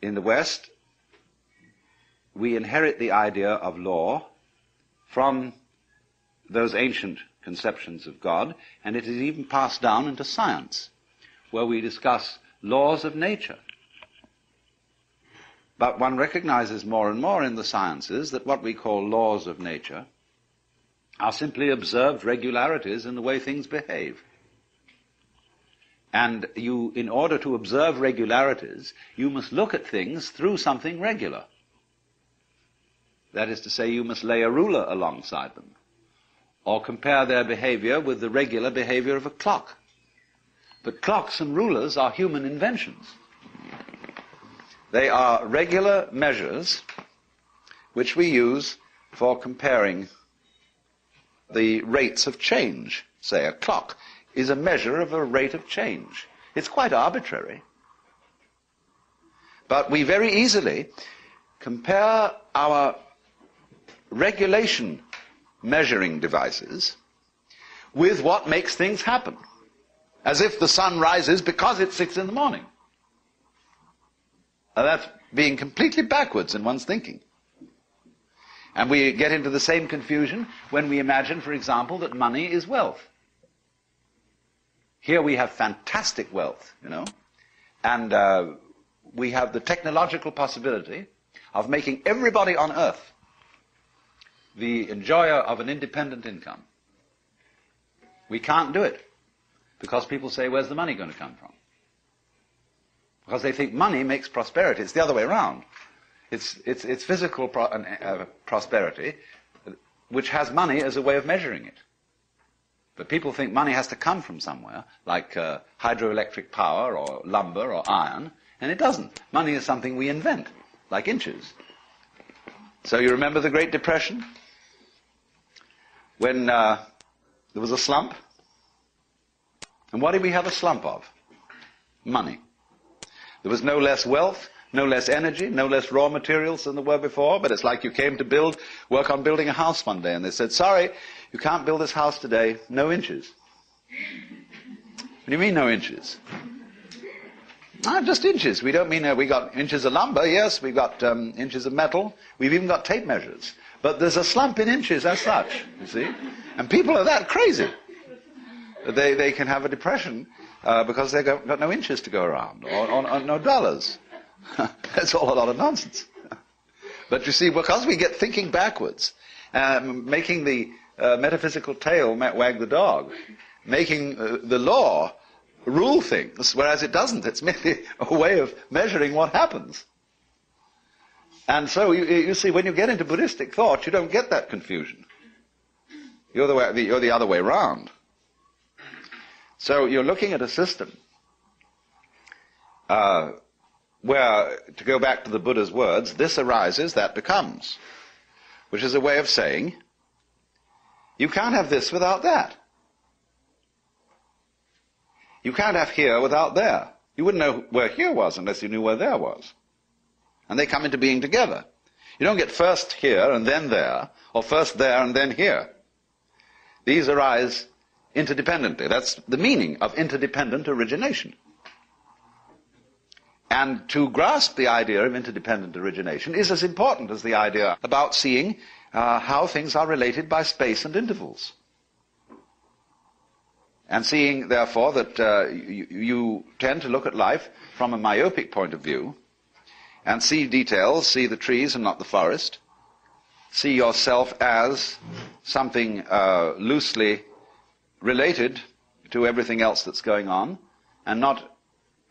in the West, we inherit the idea of law from those ancient conceptions of God, and it is even passed down into science, where we discuss laws of nature. But one recognizes more and more in the sciences that what we call laws of nature are simply observed regularities in the way things behave. And you, in order to observe regularities, you must look at things through something regular. That is to say, you must lay a ruler alongside them, or compare their behavior with the regular behavior of a clock. But clocks and rulers are human inventions. They are regular measures which we use for comparing the rates of change. Say, a clock is a measure of a rate of change. It's quite arbitrary. But we very easily compare our regulation measuring devices with what makes things happen, as if the sun rises because it's 6 in the morning. Now that's being completely backwards in one's thinking. And we get into the same confusion when we imagine, for example, that money is wealth. Here we have fantastic wealth, and we have the technological possibility of making everybody on earth the enjoyer of an independent income. We can't do it because people say, where's the money going to come from? Because they think money makes prosperity. It's the other way around. It's physical prosperity which has money as a way of measuring it. But people think money has to come from somewhere, like hydroelectric power or lumber or iron, and it doesn't. Money is something we invent, like inches. So you remember the Great Depression? When there was a slump? And what did we have a slump of? Money. There was no less wealth, no less energy, no less raw materials than there were before, but it's like you came to work on building a house one day, and they said, sorry, you can't build this house today, no inches. What do you mean, no inches? Just inches. We don't mean we got inches of lumber, yes, we've got inches of metal, we've even got tape measures. But there's a slump in inches as such, you see. And people are that crazy. They can have a depression because they've got no inches to go around, or no dollars. That's all a lot of nonsense. But you see, because we get thinking backwards, making the metaphysical tail wag the dog, making the law rule things, whereas it doesn't. It's merely a way of measuring what happens. And so, you see, when you get into Buddhistic thought, you don't get that confusion. You're the other way around. So you're looking at a system where, to go back to the Buddha's words, this arises, that becomes, which is a way of saying, you can't have this without that. You can't have here without there. You wouldn't know where here was unless you knew where there was. And they come into being together. You don't get first here and then there, or first there and then here. These arise interdependently. That's the meaning of interdependent origination. And to grasp the idea of interdependent origination is as important as the idea about seeing how things are related by space and intervals. And seeing, therefore, that you tend to look at life from a myopic point of view, and see details, see the trees and not the forest, see yourself as something loosely related to everything else that's going on, and not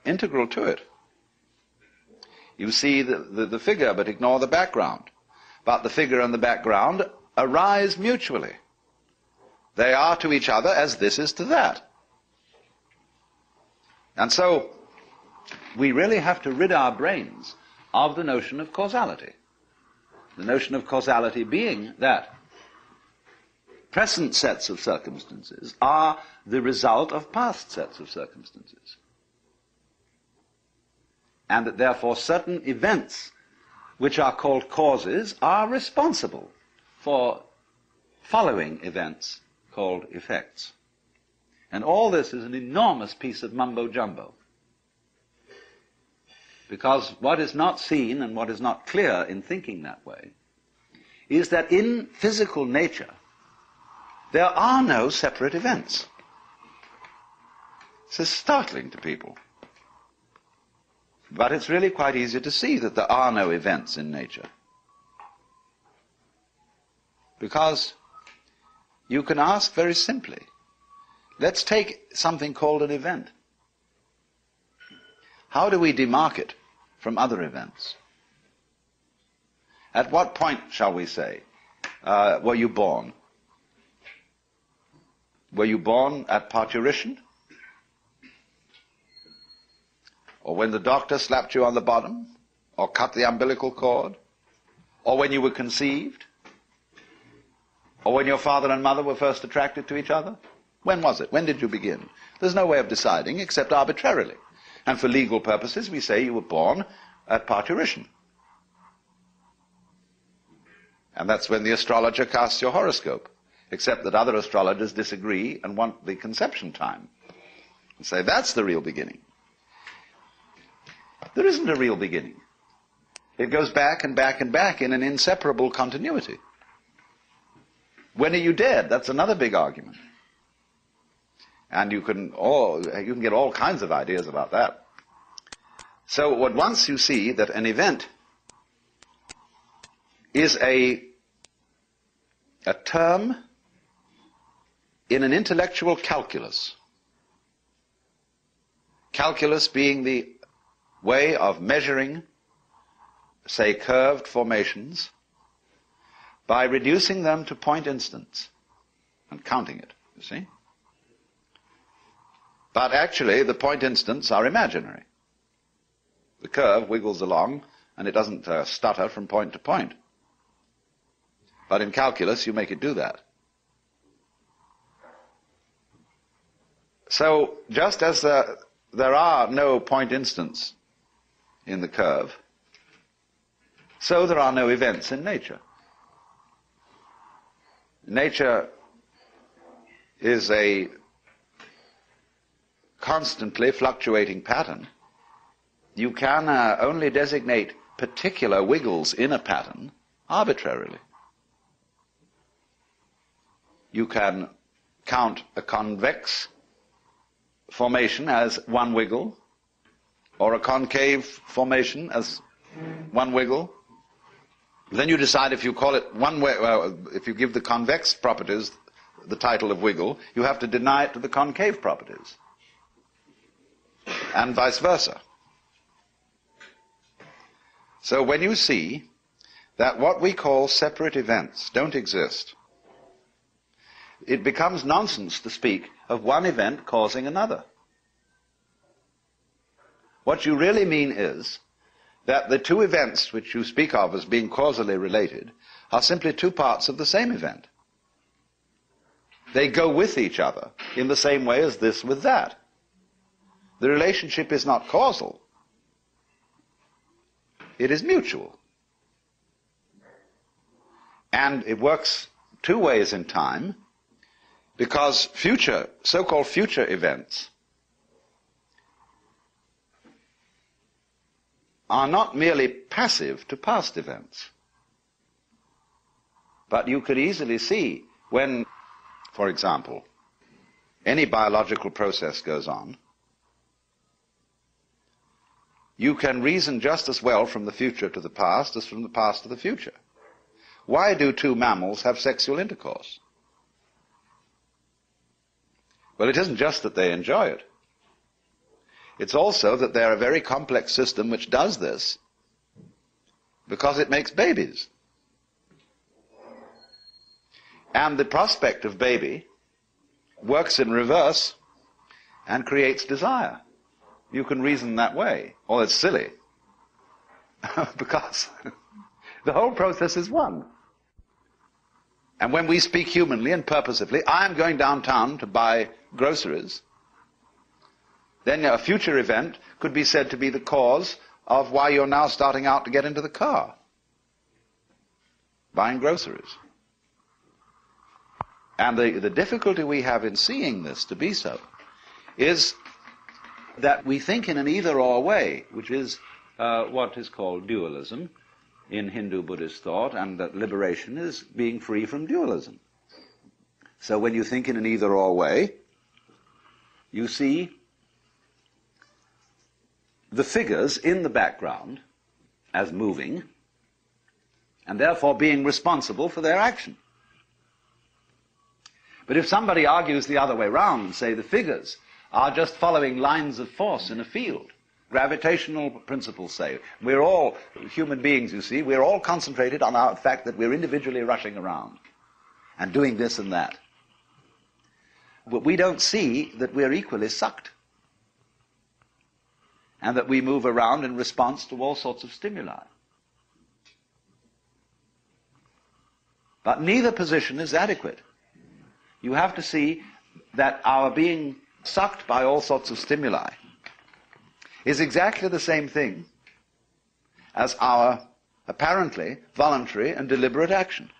integral to it. You see the figure, but ignore the background. But the figure and the background arise mutually. They are to each other as this is to that. And so, we really have to rid our brains of the notion of causality. The notion of causality being that present sets of circumstances are the result of past sets of circumstances. And that therefore certain events which are called causes are responsible for following events called effects. And all this is an enormous piece of mumbo-jumbo. Because what is not seen and what is not clear in thinking that way is that in physical nature there are no separate events. This is startling to people. But it's really quite easy to see that there are no events in nature. Because you can ask very simply, let's take something called an event. How do we demark it from other events? At what point, shall we say, were you born? Were you born at parturition? Or when the doctor slapped you on the bottom? Or cut the umbilical cord? Or when you were conceived? Or when your father and mother were first attracted to each other? When was it? When did you begin? There's no way of deciding except arbitrarily. And for legal purposes, we say you were born at parturition. And that's when the astrologer casts your horoscope, except that other astrologers disagree and want the conception time. And say, that's the real beginning. There isn't a real beginning. It goes back and back and back in an inseparable continuity. When are you dead? That's another big argument. And you can get all kinds of ideas about that. So once you see that an event is a term in an intellectual calculus, calculus being the way of measuring, say, curved formations by reducing them to point instants and counting it, you see? But actually, the point instants are imaginary. The curve wiggles along, and it doesn't stutter from point to point. But in calculus, you make it do that. So, just as there are no point instants in the curve, so there are no events in nature. Nature is a constantly fluctuating pattern. You can only designate particular wiggles in a pattern arbitrarily. You can count a convex formation as one wiggle, or a concave formation as one wiggle. Then you decide if you call it one way, if you give the convex properties the title of wiggle, you have to deny it to the concave properties. And vice versa. So when you see that what we call separate events don't exist, it becomes nonsense to speak of one event causing another. What you really mean is that the two events which you speak of as being causally related are simply two parts of the same event. They go with each other in the same way as this with that. The relationship is not causal. It is mutual. And it works two ways in time, because so-called future events are not merely passive to past events. But you could easily see when, for example, any biological process goes on, you can reason just as well from the future to the past as from the past to the future. Why do two mammals have sexual intercourse? Well, it isn't just that they enjoy it. It's also that they're a very complex system which does this because it makes babies. And the prospect of baby works in reverse and creates desire. You can reason that way. Or it's silly. Because the whole process is one. And when we speak humanly and purposively, I am going downtown to buy groceries, then a future event could be said to be the cause of why you're now starting out to get into the car, buying groceries. And the difficulty we have in seeing this to be so is that we think in an either-or way, which is what is called dualism in Hindu Buddhist thought, and that liberation is being free from dualism. So when you think in an either-or way, you see the figures in the background as moving, and therefore being responsible for their action. But if somebody argues the other way round and say the figures are just following lines of force in a field, gravitational principles say, we're all human beings, you see, we're all concentrated on our fact that we're individually rushing around and doing this and that. But we don't see that we're equally sucked, and that we move around in response to all sorts of stimuli. But neither position is adequate. You have to see that our being sucked by all sorts of stimuli is exactly the same thing as our apparently voluntary and deliberate action.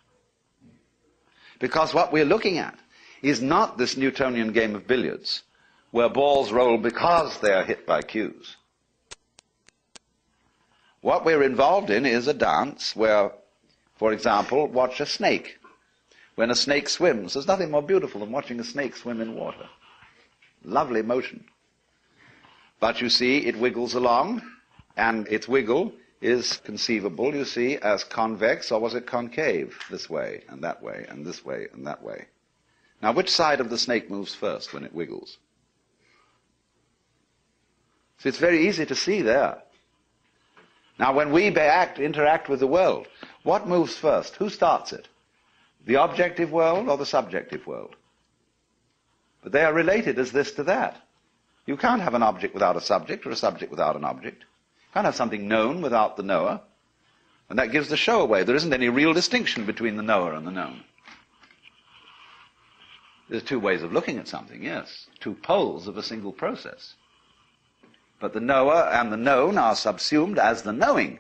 Because what we're looking at is not this Newtonian game of billiards, where balls roll because they are hit by cues. What we're involved in is a dance where, for example, watch a snake. When a snake swims, there's nothing more beautiful than watching a snake swim in water. Lovely motion. But you see, it wiggles along, and its wiggle is conceivable, you see, as convex, or was it concave? This way, and that way, and this way, and that way. Now, which side of the snake moves first when it wiggles? So it's very easy to see there. Now, when we interact with the world, what moves first? Who starts it? The objective world or the subjective world? But they are related as this to that. You can't have an object without a subject, or a subject without an object. You can't have something known without the knower. And that gives the show away. There isn't any real distinction between the knower and the known. There's two ways of looking at something, yes. Two poles of a single process. But the knower and the known are subsumed as the knowing.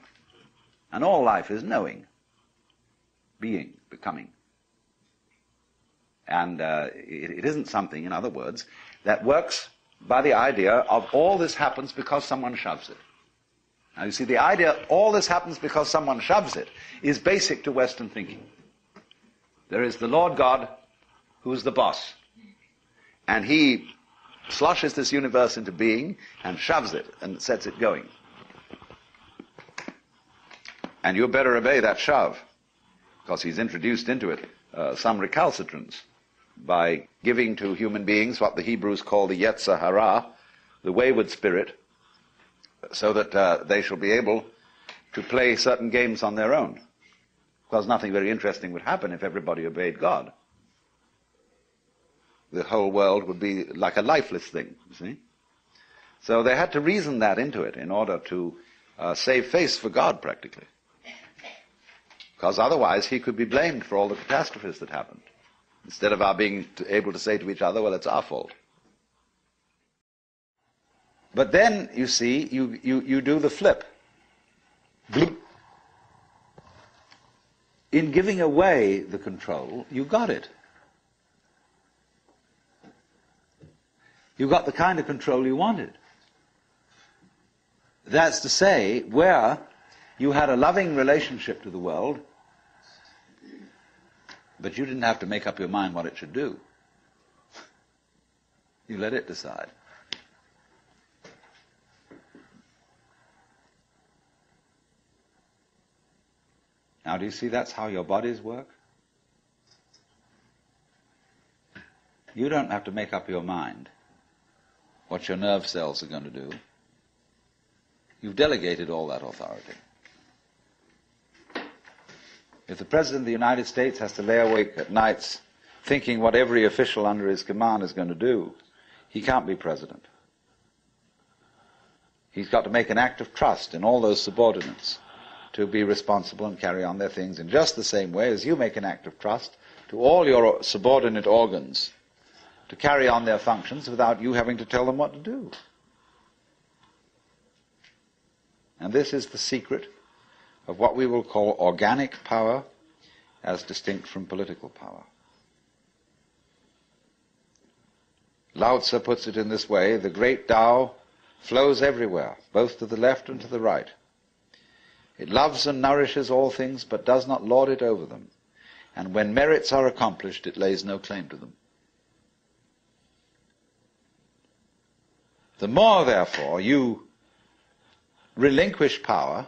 And all life is knowing. Being, becoming. And it isn't something, in other words, that works by the idea of all this happens because someone shoves it. Now you see, the idea all this happens because someone shoves it is basic to Western thinking. There is the Lord God who's the boss. And he sloshes this universe into being and shoves it and sets it going. And you better obey that shove, because he's introduced into it some recalcitrance by giving to human beings what the Hebrews call the Yetzer Hara, the wayward spirit, so that they shall be able to play certain games on their own. Because nothing very interesting would happen if everybody obeyed God. The whole world would be like a lifeless thing, you see. So they had to reason that into it in order to save face for God, practically. Because otherwise he could be blamed for all the catastrophes that happened, instead of our being able to say to each other, well, it's our fault. But then, you see, you do the flip. Bloop. In giving away the control, you got it. You got the kind of control you wanted. That's to say, where you had a loving relationship to the world, but you didn't have to make up your mind what it should do. You let it decide. Now, do you see that's how your bodies work? You don't have to make up your mind what your nerve cells are going to do. You've delegated all that authority. If the President of the United States has to lay awake at nights thinking what every official under his command is going to do, he can't be president. He's got to make an act of trust in all those subordinates to be responsible and carry on their things in just the same way as you make an act of trust to all your subordinate organs to carry on their functions without you having to tell them what to do. And this is the secret of what we will call organic power as distinct from political power. Lao Tzu puts it in this way: the great Tao flows everywhere, both to the left and to the right. It loves and nourishes all things, but does not lord it over them. And when merits are accomplished, it lays no claim to them. The more, therefore, you relinquish power,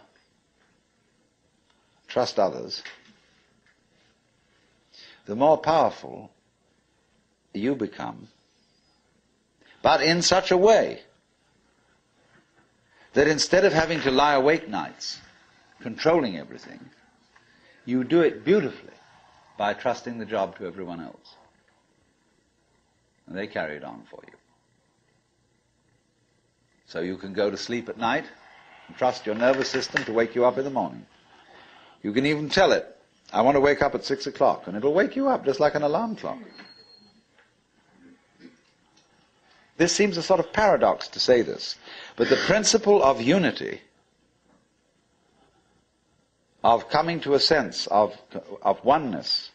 trust others, the more powerful you become, but in such a way that instead of having to lie awake nights controlling everything, you do it beautifully by trusting the job to everyone else. And they carry it on for you. So you can go to sleep at night and trust your nervous system to wake you up in the morning. You can even tell it, I want to wake up at 6 o'clock, and it'll wake you up just like an alarm clock. This seems a sort of paradox to say this, but the principle of unity, of coming to a sense of oneness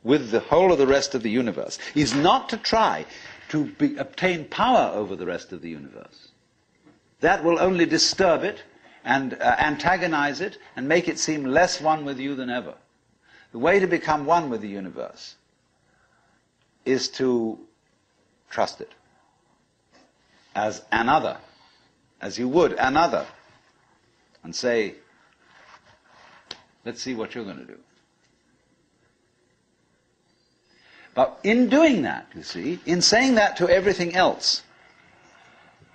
with the whole of the rest of the universe, is not to try to obtain power over the rest of the universe. That will only disturb it and antagonize it and make it seem less one with you than ever. The way to become one with the universe is to trust it as another, as you would another, and say, let's see what you're going to do. But in doing that, you see, in saying that to everything else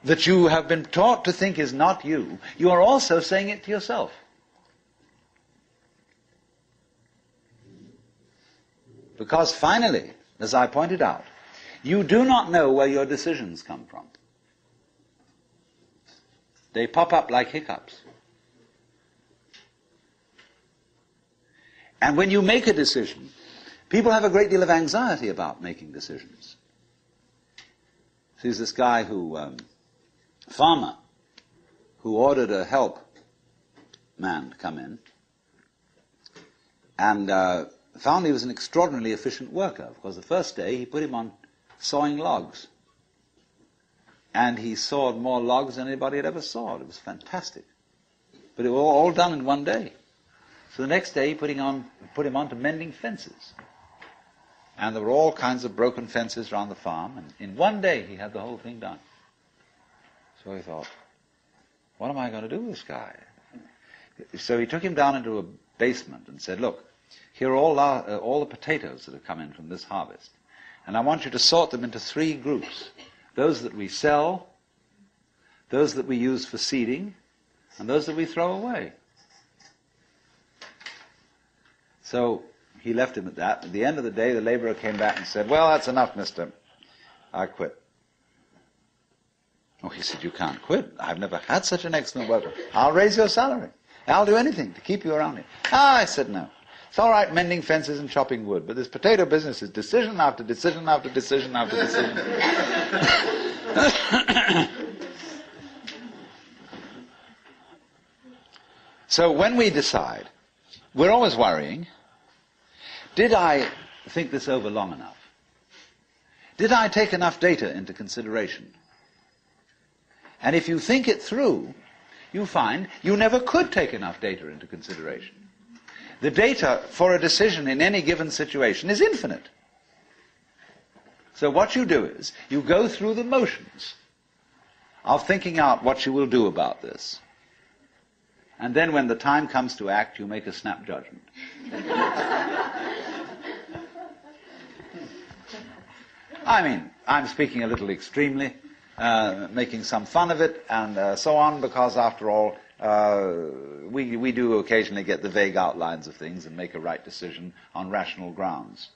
that you have been taught to think is not you, you are also saying it to yourself. Because finally, as I pointed out, you do not know where your decisions come from. They pop up like hiccups. And when you make a decision, people have a great deal of anxiety about making decisions. There's this guy farmer, who ordered a help man to come in, and found he was an extraordinarily efficient worker, because the first day he put him on sawing logs. And he sawed more logs than anybody had ever sawed. It was fantastic. But it was all done in one day. So the next day he put him on to mending fences. And there were all kinds of broken fences around the farm, and in one day he had the whole thing done. So he thought, what am I going to do with this guy? So he took him down into a basement and said, look, here are all the potatoes that have come in from this harvest. And I want you to sort them into 3 groups. Those that we sell, those that we use for seeding, and those that we throw away. So he left him at that. At the end of the day, the laborer came back and said, well, that's enough, mister. I quit. Oh, he said, you can't quit. I've never had such an excellent worker. I'll raise your salary. I'll do anything to keep you around here. I said, no. It's all right mending fences and chopping wood, but this potato business is decision after decision after decision after decision. So when we decide, we're always worrying, did I think this over long enough? Did I take enough data into consideration? And if you think it through, you find you never could take enough data into consideration. The data for a decision in any given situation is infinite. So what you do is, you go through the motions of thinking out what you will do about this. And then when the time comes to act, you make a snap judgment. I mean, I'm speaking a little extremely, making some fun of it and so on, because after all, we do occasionally get the vague outlines of things and make a right decision on rational grounds.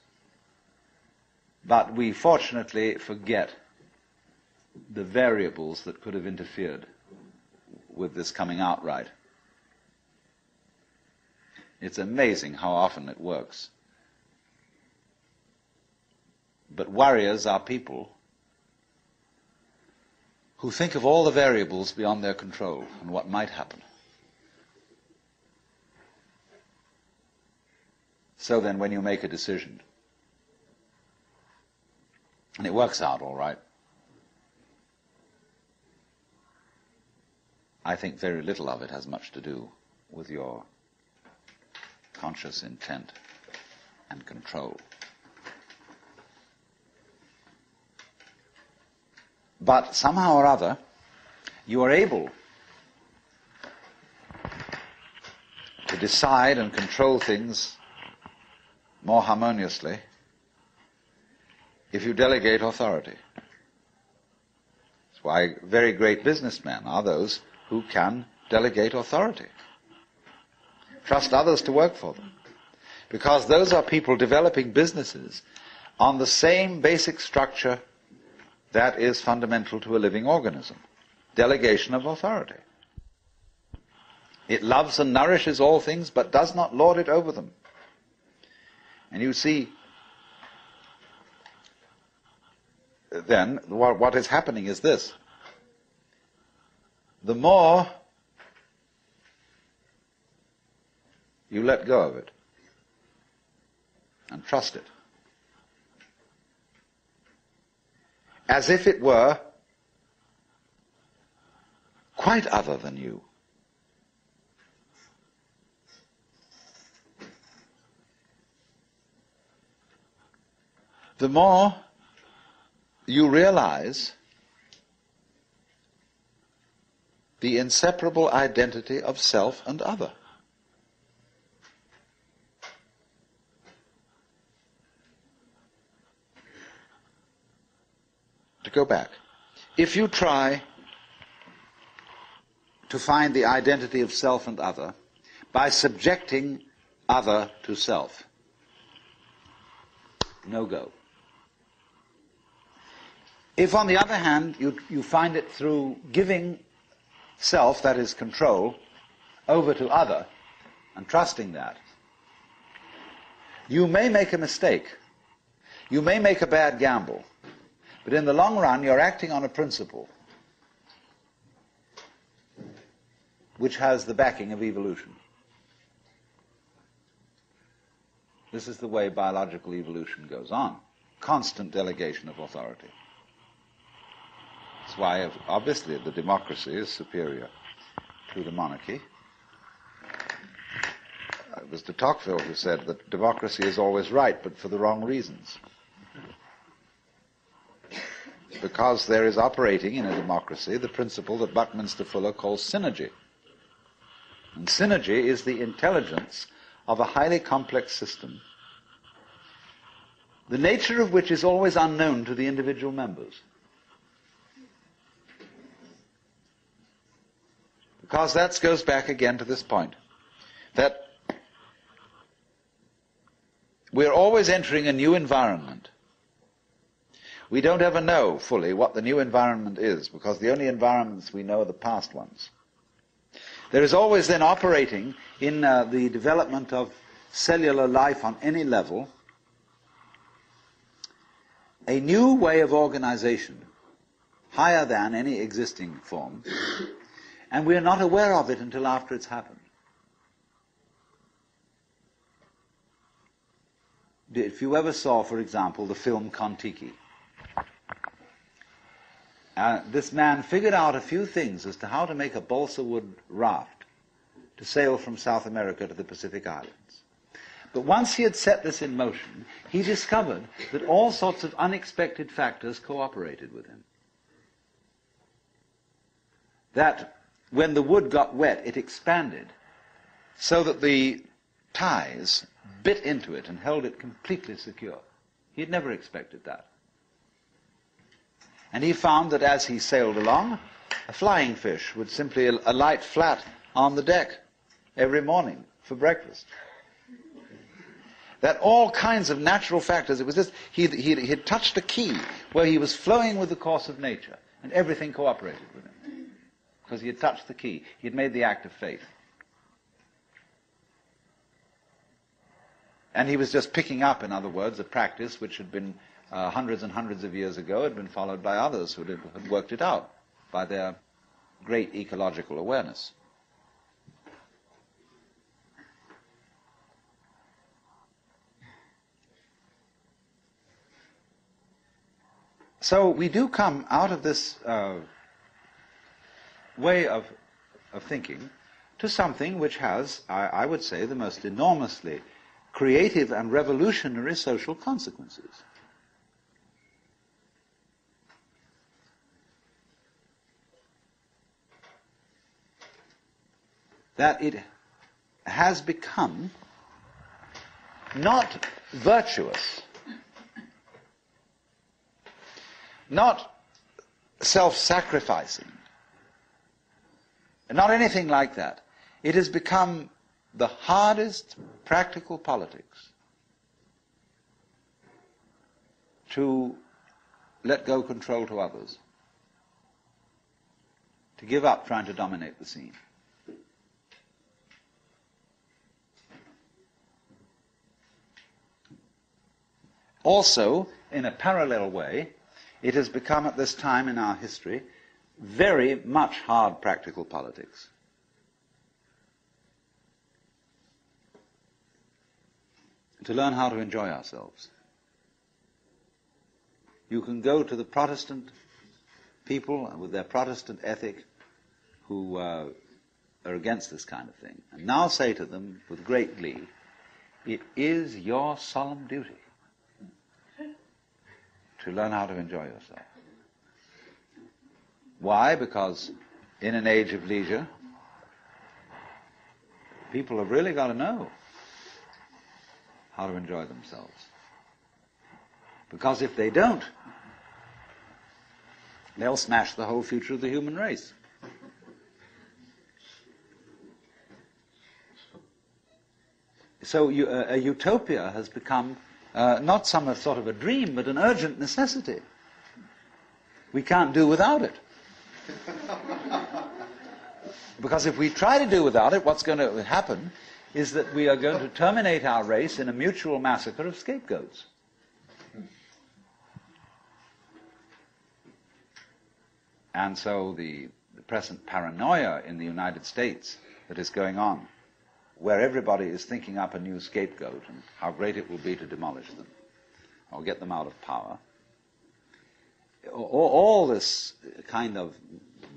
But we fortunately forget the variables that could have interfered with this coming out right. It's amazing how often it works. But warriors are people who think of all the variables beyond their control and what might happen. So then when you make a decision, and it works out all right, I think very little of it has much to do with your conscious intent and control. But somehow or other, you are able to decide and control things more harmoniously if you delegate authority. That's why very great businessmen are those who can delegate authority. Trust others to work for them. Because those are people developing businesses on the same basic structure that is fundamental to a living organism. Delegation of authority. It loves and nourishes all things, but does not lord it over them. And you see, then, what is happening is this. The more you let go of it and trust it, as if it were quite other than you, the more you realize the inseparable identity of self and other. To go back, if you try to find the identity of self and other by subjecting other to self, no go. If, on the other hand, you find it through giving self, that is control, over to other and trusting that, you may make a mistake. You may make a bad gamble. But in the long run, you're acting on a principle which has the backing of evolution. This is the way biological evolution goes on. Constant delegation of authority. That's why, obviously, the democracy is superior to the monarchy. It was de Tocqueville who said that democracy is always right, but for the wrong reasons. Because there is operating in a democracy the principle that Buckminster Fuller calls synergy. And synergy is the intelligence of a highly complex system, the nature of which is always unknown to the individual members. Because that goes back again to this point, that we're always entering a new environment. We don't ever know fully what the new environment is, because the only environments we know are the past ones. There is always then operating in the development of cellular life on any level a new way of organization, higher than any existing form, and we are not aware of it until after it's happened. If you ever saw, for example, the film Kon-Tiki, this man figured out a few things as to how to make a balsa wood raft to sail from South America to the Pacific Islands. But once he had set this in motion, he discovered that all sorts of unexpected factors cooperated with him. That when the wood got wet, it expanded so that the ties bit into it and held it completely secure. He had never expected that. And he found that as he sailed along, a flying fish would simply alight flat on the deck every morning for breakfast. That all kinds of natural factors, it was just, he had touched a key where he was flowing with the course of nature, and everything cooperated with him. Because he had touched the key. He had made the act of faith. And he was just picking up, in other words, a practice which had been hundreds and hundreds of years ago, had been followed by others who had worked it out by their great ecological awareness. So we do come out of this way of thinking to something which has, I would say, the most enormously creative and revolutionary social consequences. That it has become not virtuous, not self-sacrificing, not anything like that. It has become the hardest practical politics to let go control to others, to give up trying to dominate the scene. Also, in a parallel way, it has become at this time in our history very much hard practical politics. To learn how to enjoy ourselves. You can go to the Protestant people with their Protestant ethic who are against this kind of thing, and now say to them with great glee, it is your solemn duty to learn how to enjoy yourself. Why? Because in an age of leisure, people have really got to know how to enjoy themselves. Because if they don't, they'll smash the whole future of the human race. So a utopia has become not some sort of a dream, but an urgent necessity. We can't do without it. Because if we try to do without it, what's going to happen is that we are going to terminate our race in a mutual massacre of scapegoats. And so the present paranoia in the United States that is going on, where everybody is thinking up a new scapegoat and how great it will be to demolish them or get them out of power, all this kind of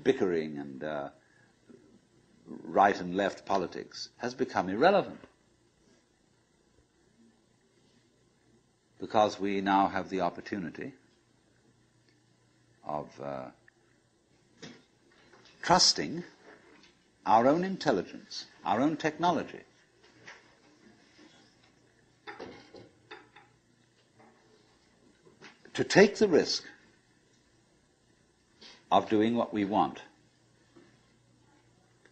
bickering and right and left politics has become irrelevant. Because we now have the opportunity of trusting our own intelligence, our own technology, to take the risk of doing what we want,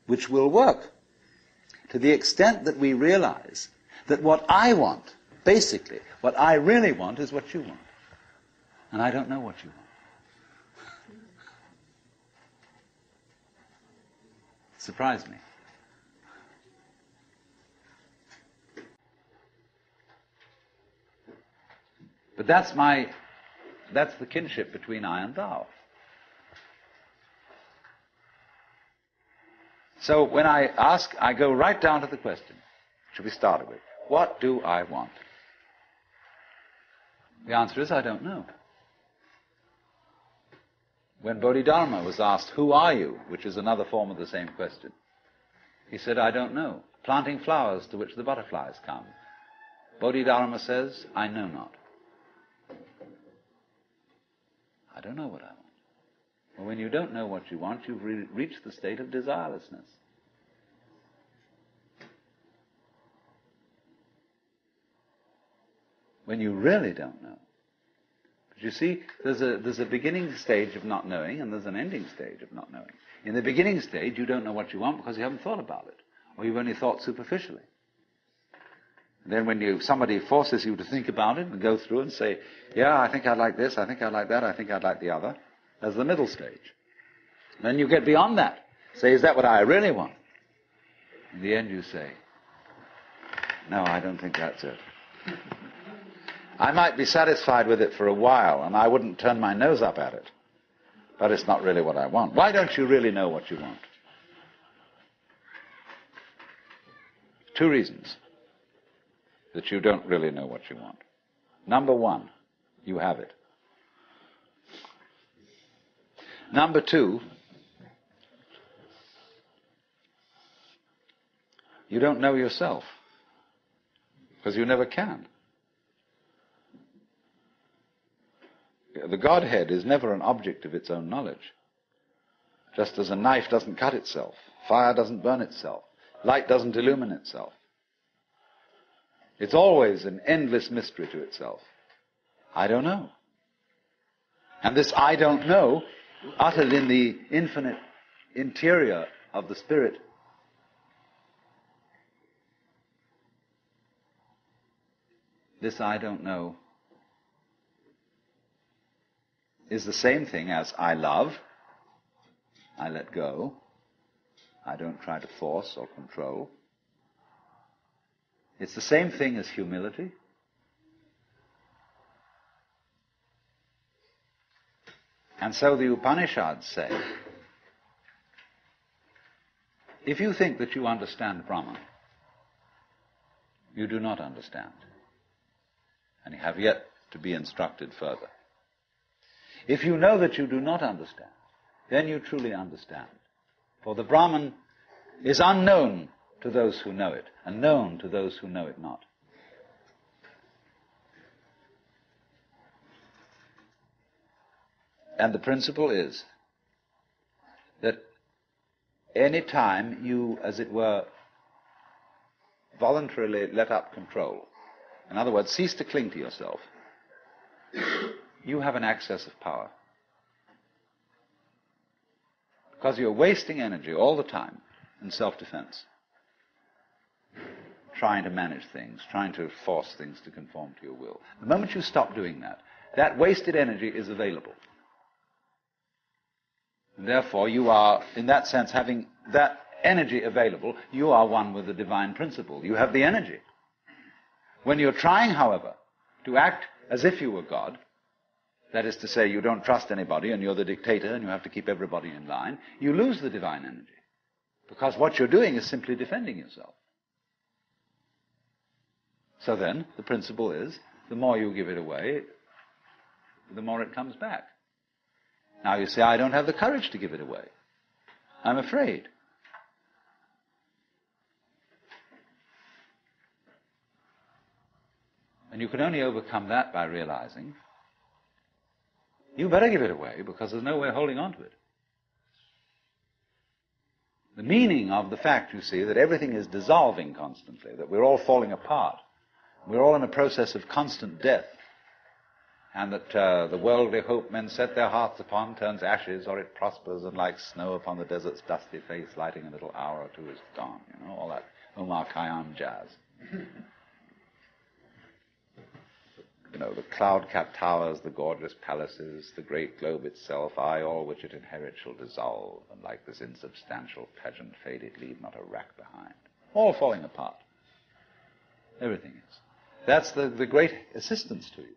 which will work to the extent that we realize that what I want, basically, what I really want is what you want. And I don't know what you want. It surprised me. But that's the kinship between I and thou. So when I ask, I go right down to the question, which we started with. What do I want? The answer is, I don't know. When Bodhidharma was asked, who are you? Which is another form of the same question. He said, I don't know. Planting flowers to which the butterflies come. Bodhidharma says, I know not. I don't know what I want. Well, when you don't know what you want, you've reached the state of desirelessness. When you really don't know. But you see, there's a beginning stage of not knowing, and there's an ending stage of not knowing. In the beginning stage, you don't know what you want because you haven't thought about it, or you've only thought superficially. And then when somebody forces you to think about it and go through and say, yeah, I think I'd like this, I think I'd like that, I think I'd like the other, there's the middle stage. Then you get beyond that. Say, is that what I really want? In the end you say, no, I don't think that's it. I might be satisfied with it for a while, and I wouldn't turn my nose up at it, but it's not really what I want. Why don't you really know what you want? Two reasons that you don't really know what you want. Number one, you have it. Number two, You don't know yourself, because you never can. The Godhead is never an object of its own knowledge. Just as a knife doesn't cut itself, fire doesn't burn itself, light doesn't illumine itself. It's always an endless mystery to itself. I don't know. And this I don't know, uttered in the infinite interior of the spirit, this I don't know is the same thing as I love, I let go, I don't try to force or control. It's the same thing as humility. And so the Upanishads say, if you think that you understand Brahman, you do not understand, and you have yet to be instructed further. If you know that you do not understand, then you truly understand. For the Brahman is unknown to those who know it, and known to those who know it not. And the principle is that any time you, as it were, voluntarily let up control, in other words, cease to cling to yourself, you have an access of power. Because you're wasting energy all the time in self-defense, trying to manage things, trying to force things to conform to your will. The moment you stop doing that, that wasted energy is available. And therefore, you are, in that sense, having that energy available, you are one with the divine principle. You have the energy. When you're trying, however, to act as if you were God, that is to say, you don't trust anybody and you're the dictator and you have to keep everybody in line, you lose the divine energy. Because what you're doing is simply defending yourself. So then, the principle is, the more you give it away, the more it comes back. Now you say, I don't have the courage to give it away. I'm afraid. And you can only overcome that by realizing you better give it away, because there's no way of holding on to it. The meaning of the fact, you see, that everything is dissolving constantly, that we're all falling apart, we're all in a process of constant death, and that the worldly hope men set their hearts upon turns ashes, or it prospers, and like snow upon the desert's dusty face, lighting a little hour or two is gone. You know, all that Omar Khayyam jazz. You know, the cloud-capped towers, the gorgeous palaces, the great globe itself, I, all which it inherit, shall dissolve, and like this insubstantial pageant faded, leave not a rack behind. All falling apart. Everything is. That's the great assistance to you.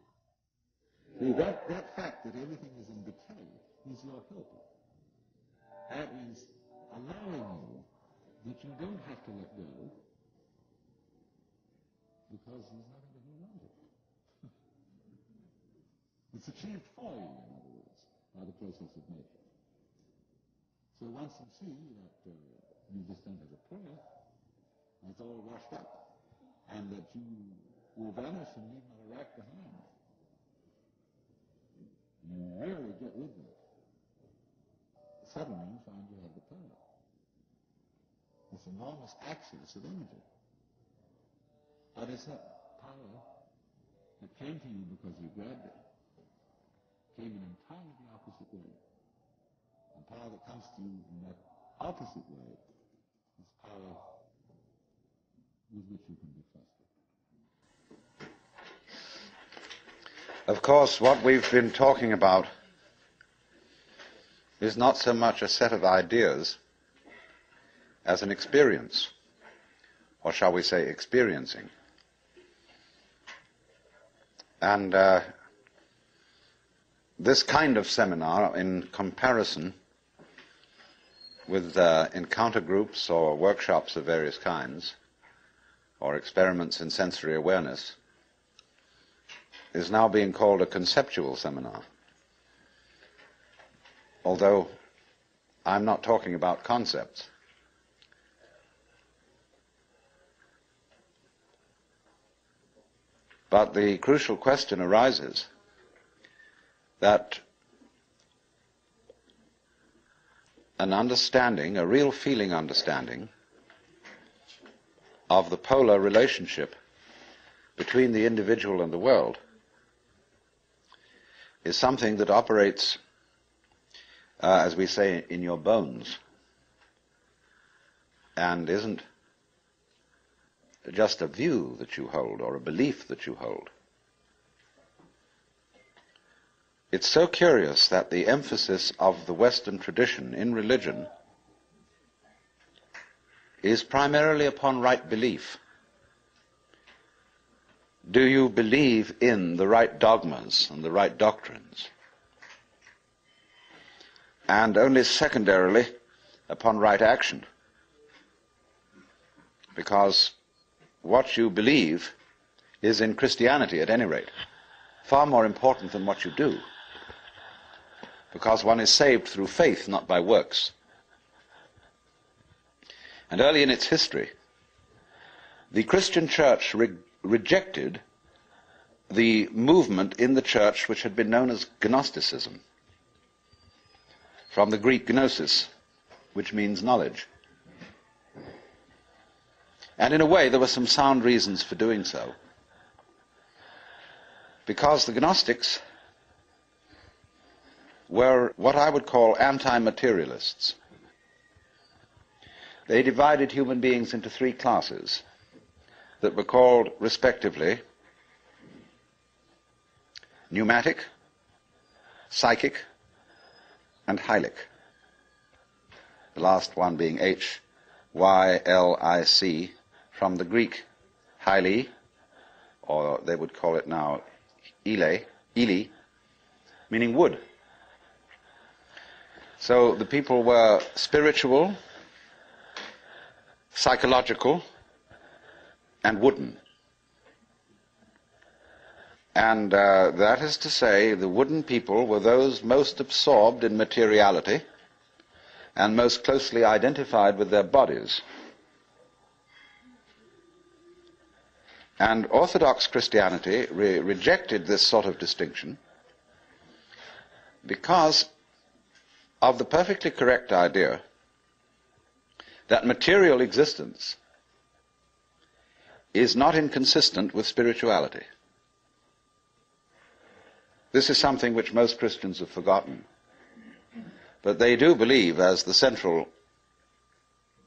See, that fact that everything is in decay is your help. That is allowing you that you don't have to let go, because there's nothing to hold on to. It's achieved for you, in other words, by the process of nature. So once you see that you just don't have a prayer, it's all washed up, and that you will vanish and leave not a rack behind. You really get with that. Suddenly you find you have the power. This enormous access of energy. But it's that power that came to you because you grabbed it, came in entirely the opposite way. The power that comes to you in that opposite way is power with which you can be trusted. Of course, what we've been talking about is not so much a set of ideas as an experience, or shall we say experiencing. And this kind of seminar, in comparison with encounter groups or workshops of various kinds, or experiments in sensory awareness, is now being called a conceptual seminar. Although I'm not talking about concepts. But the crucial question arises that an understanding, a real feeling understanding, of the polar relationship between the individual and the world is something that operates, as we say, in your bones, and isn't just a view that you hold or a belief that you hold. It's so curious that the emphasis of the Western tradition in religion is primarily upon right belief. Do you believe in the right dogmas and the right doctrines? And only secondarily upon right action. Because what you believe is, in Christianity at any rate, far more important than what you do. Because one is saved through faith, not by works. And early in its history, the Christian church rejected the movement in the church which had been known as Gnosticism, from the Greek gnosis, which means knowledge. And in a way, there were some sound reasons for doing so. Because the Gnostics were what I would call anti-materialists. They divided human beings into three classes that were called, respectively, pneumatic, psychic, and hylic. The last one being H-Y-L-I-C, from the Greek hyli, or they would call it now ile, meaning wood. So the people were spiritual, psychological, and wooden. And that is to say, the wooden people were those most absorbed in materiality and most closely identified with their bodies. And Orthodox Christianity rejected this sort of distinction because of the perfectly correct idea that material existence is not inconsistent with spirituality. This is something which most Christians have forgotten. But they do believe, as the central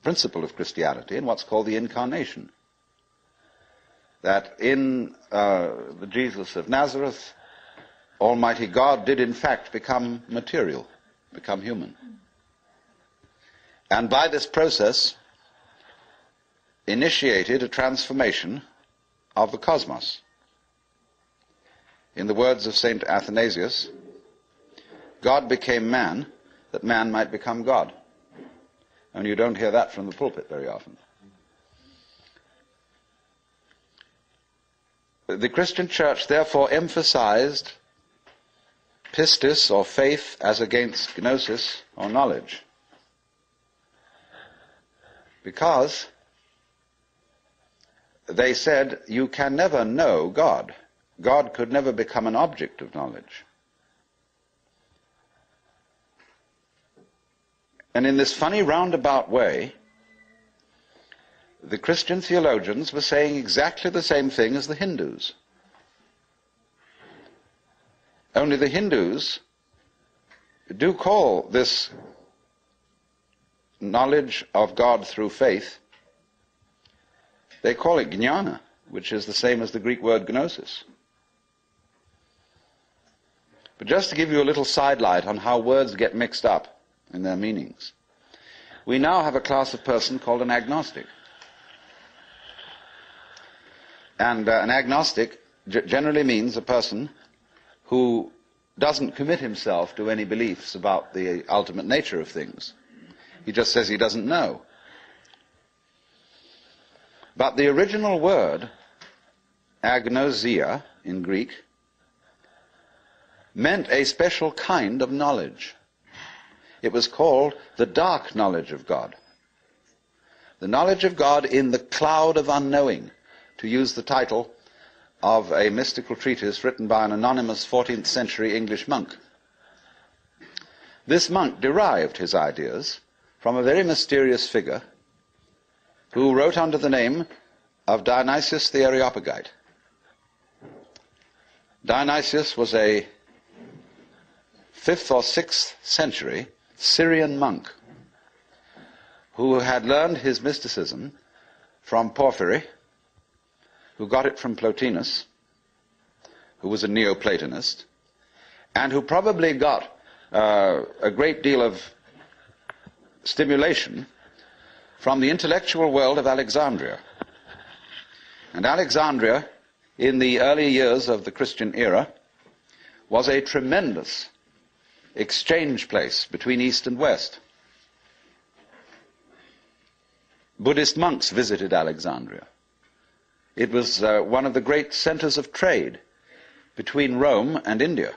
principle of Christianity, in what's called the Incarnation. That in the Jesus of Nazareth, Almighty God did in fact become material, become human. And by this process, initiated a transformation of the cosmos. In the words of St. Athanasius, God became man, that man might become God. And you don't hear that from the pulpit very often. The Christian church therefore emphasized pistis, or faith, as against gnosis, or knowledge. Because they said you can never know God. God could never become an object of knowledge. And in this funny roundabout way, the Christian theologians were saying exactly the same thing as the Hindus. Only the Hindus do call this knowledge of God through faith, they call it jnana, which is the same as the Greek word gnosis. But just to give you a little sidelight on how words get mixed up in their meanings, we now have a class of person called an agnostic. And an agnostic generally means a person who doesn't commit himself to any beliefs about the ultimate nature of things. He just says he doesn't know. But the original word, agnosia in Greek, meant a special kind of knowledge. It was called the dark knowledge of God. The knowledge of God in the cloud of unknowing, to use the title of a mystical treatise written by an anonymous 14th century English monk. This monk derived his ideas from a very mysterious figure who wrote under the name of Dionysius the Areopagite. Dionysius was a 5th or 6th century Syrian monk who had learned his mysticism from Porphyry, who got it from Plotinus, who was a Neoplatonist, and who probably got a great deal of stimulation from the intellectual world of Alexandria. And Alexandria, in the early years of the Christian era, was a tremendous exchange place between East and West. Buddhist monks visited Alexandria. It was one of the great centers of trade between Rome and India.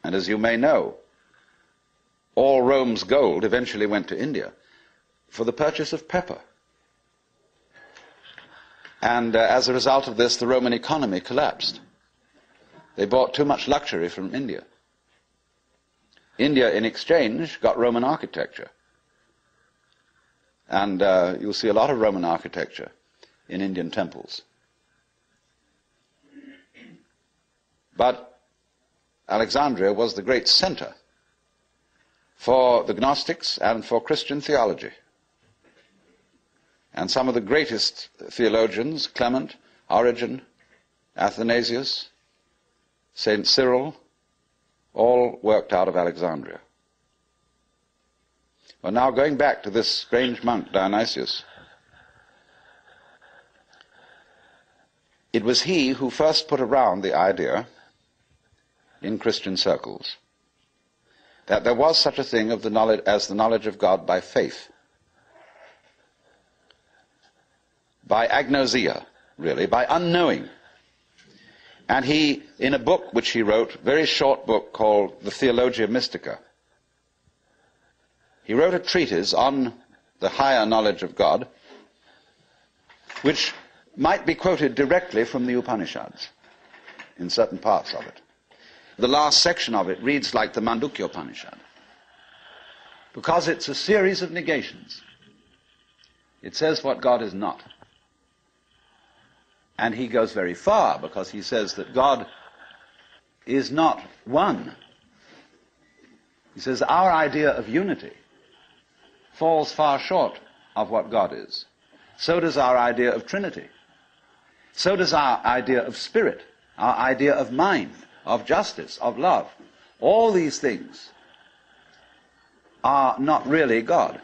And as you may know, all Rome's gold eventually went to India for the purchase of pepper. And as a result of this, the Roman economy collapsed. They bought too much luxury from India. India, in exchange, got Roman architecture. And you'll see a lot of Roman architecture in Indian temples. But Alexandria was the great center for the Gnostics and for Christian theology. And some of the greatest theologians, Clement, Origen, Athanasius, St. Cyril, all worked out of Alexandria. Well, now going back to this strange monk, Dionysius, it was he who first put around the idea in Christian circles that there was such a thing of the knowledge as the knowledge of God by faith, by agnosia, really, by unknowing. And he, in a book which he wrote, a very short book called the Theologia Mystica, he wrote a treatise on the higher knowledge of God, which might be quoted directly from the Upanishads in certain parts of it. The last section of it reads like the Mandukya Upanishad, because it's a series of negations. It says what God is not. And he goes very far, because he says that God is not one. He says our idea of unity falls far short of what God is. So does our idea of Trinity. So does our idea of spirit, our idea of mind, of justice, of love. All these things are not really God.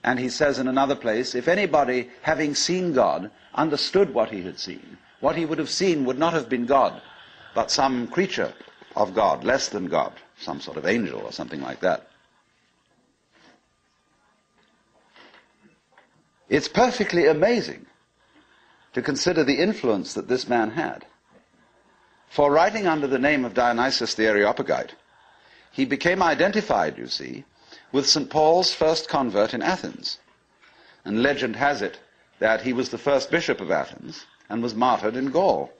And he says in another place, if anybody, having seen God, understood what he had seen, what he would have seen would not have been God, but some creature of God, less than God, some sort of angel or something like that. It's perfectly amazing to consider the influence that this man had. For writing under the name of Dionysius the Areopagite, he became identified, you see, with St. Paul's first convert in Athens. And legend has it that he was the first bishop of Athens and was martyred in Gaul,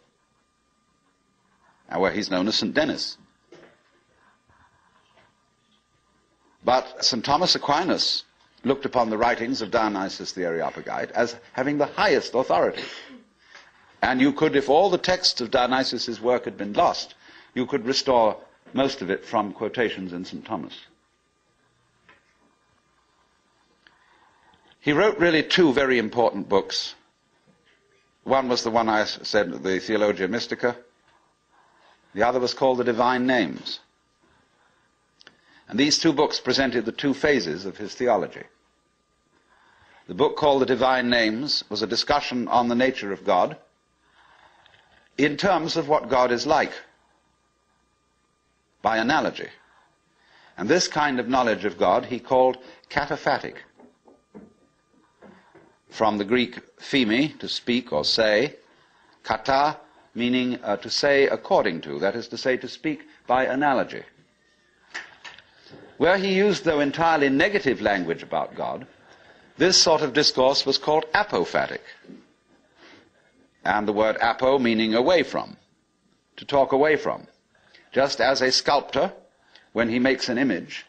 where he's known as St. Denis. But St. Thomas Aquinas looked upon the writings of Dionysius the Areopagite as having the highest authority. And you could, if all the texts of Dionysius's work had been lost, you could restore most of it from quotations in St. Thomas. He wrote really two very important books. One was the one I said, the Theologia Mystica. The other was called the Divine Names. And these two books presented the two phases of his theology. The book called the Divine Names was a discussion on the nature of God in terms of what God is like, by analogy. And this kind of knowledge of God he called kataphatic, from the Greek pheme, to speak or say, kata, meaning to say according to, that is to say, to speak by analogy. Where he used, though, entirely negative language about God, this sort of discourse was called apophatic. and the word apo meaning away from, to talk away from. Just as a sculptor, when he makes an image,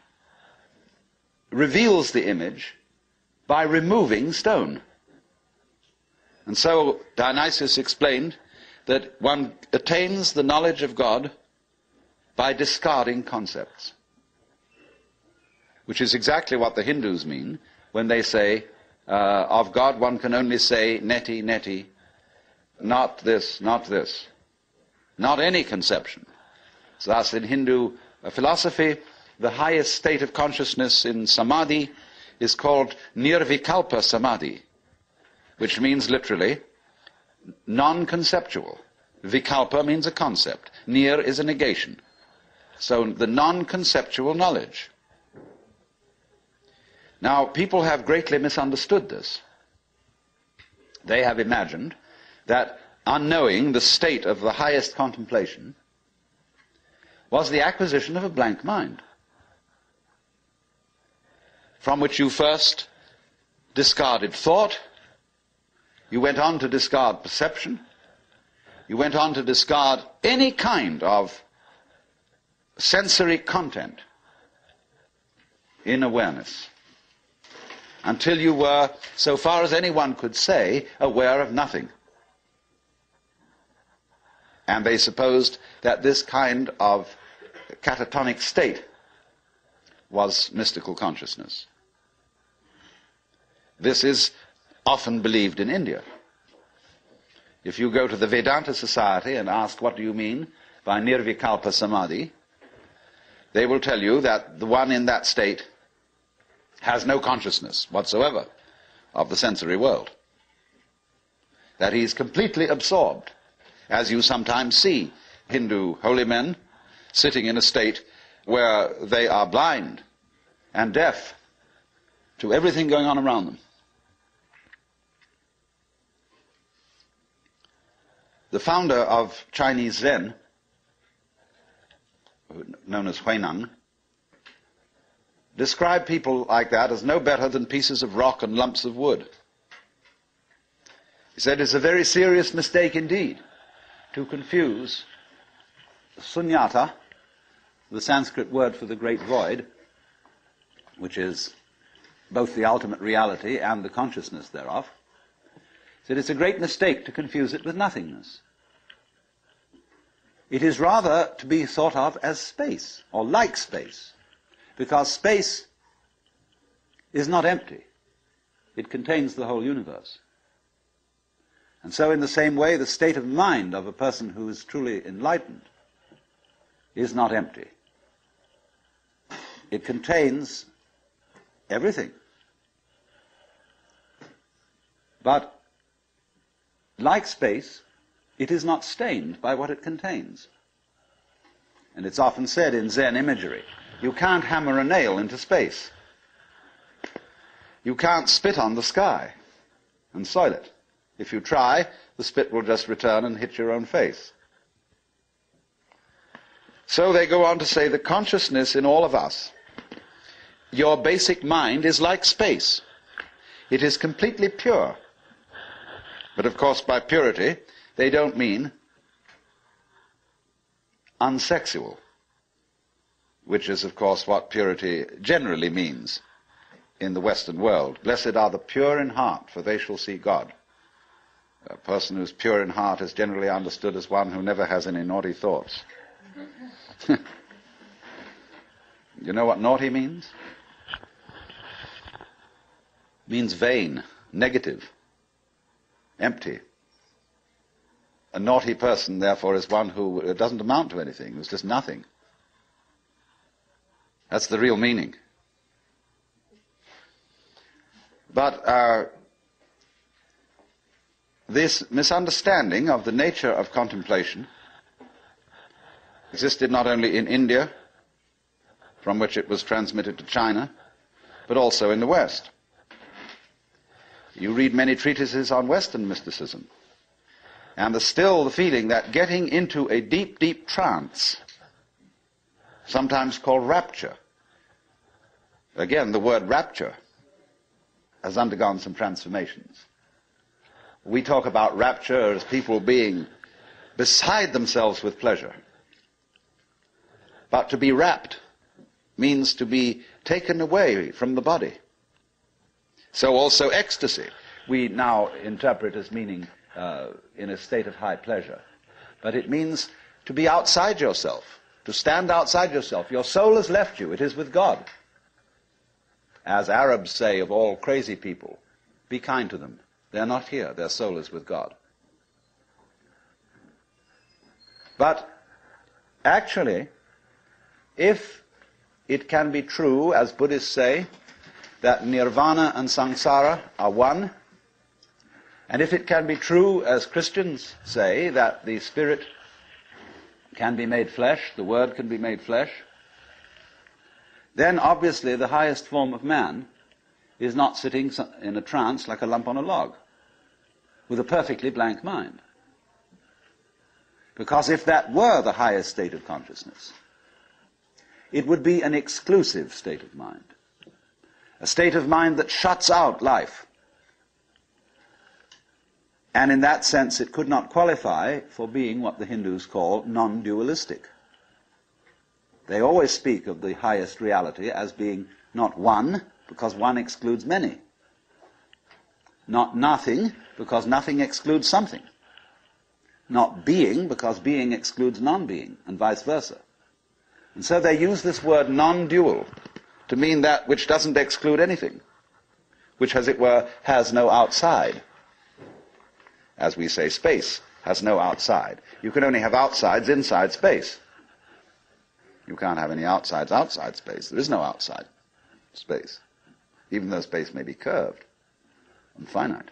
reveals the image by removing stone. And so Dionysius explained that one attains the knowledge of God by discarding concepts, which is exactly what the Hindus mean when they say, of God one can only say neti, neti, not this, not this, not any conception. So thus in Hindu philosophy, the highest state of consciousness in samadhi is called nirvikalpa samadhi, which means literally non-conceptual. Vikalpa means a concept. Nir is a negation. So the non-conceptual knowledge. Now, people have greatly misunderstood this. They have imagined that unknowing the state of the highest contemplation was the acquisition of a blank mind, from which you first discarded thought, you went on to discard perception, you went on to discard any kind of sensory content in awareness, until you were, so far as anyone could say, aware of nothing. And they supposed that this kind of catatonic state was mystical consciousness. This is often believed in India. If you go to the Vedanta Society and ask, what do you mean by nirvikalpa samadhi, they will tell you that the one in that state has no consciousness whatsoever of the sensory world, that he is completely absorbed, as you sometimes see Hindu holy men sitting in a state where they are blind and deaf to everything going on around them. The founder of Chinese Zen, known as Huineng, described people like that as no better than pieces of rock and lumps of wood. He said it's a very serious mistake indeed to confuse sunyata, the Sanskrit word for the great void, which is both the ultimate reality and the consciousness thereof. He said it's a great mistake to confuse it with nothingness. It is rather to be thought of as space, or like space, because space is not empty. It contains the whole universe. And so in the same way, the state of mind of a person who is truly enlightened is not empty. It contains everything. But like space, it is not stained by what it contains. And it's often said in Zen imagery, you can't hammer a nail into space. You can't spit on the sky and soil it. If you try, the spit will just return and hit your own face. So they go on to say the consciousness in all of us, your basic mind is like space. It is completely pure. But of course by purity, they don't mean unsexual, which is of course what purity generally means in the Western world. Blessed are the pure in heart, for they shall see God. A person who's pure in heart is generally understood as one who never has any naughty thoughts. You know what naughty means? It means vain, negative, empty. A naughty person, therefore, is one who doesn't amount to anything, who's just nothing. That's the real meaning. But this misunderstanding of the nature of contemplation existed not only in India, from which it was transmitted to China, but also in the West. You read many treatises on Western mysticism, and there's still the feeling that getting into a deep, deep trance, sometimes called rapture, again, the word rapture has undergone some transformations. We talk about rapture as people being beside themselves with pleasure. But to be rapt means to be taken away from the body. So also ecstasy, we now interpret as meaning in a state of high pleasure. But it means to be outside yourself, to stand outside yourself. Your soul has left you, it is with God. As Arabs say of all crazy people, be kind to them. They're not here, their soul is with God. But actually, if it can be true, as Buddhists say, that nirvana and samsara are one, and if it can be true, as Christians say, that the spirit can be made flesh, the word can be made flesh, then obviously the highest form of man is not sitting in a trance like a lump on a log, with a perfectly blank mind. Because if that were the highest state of consciousness, it would be an exclusive state of mind. A state of mind that shuts out life. And in that sense, it could not qualify for being what the Hindus call non-dualistic. They always speak of the highest reality as being not one, because one excludes many. Not nothing, because nothing excludes something. Not being, because being excludes non-being, and vice versa. And so they use this word non-dual to mean that which doesn't exclude anything, which, as it were, has no outside. As we say, space has no outside. You can only have outsides inside space. You can't have any outsides outside space. There is no outside space, even though space may be curved and finite.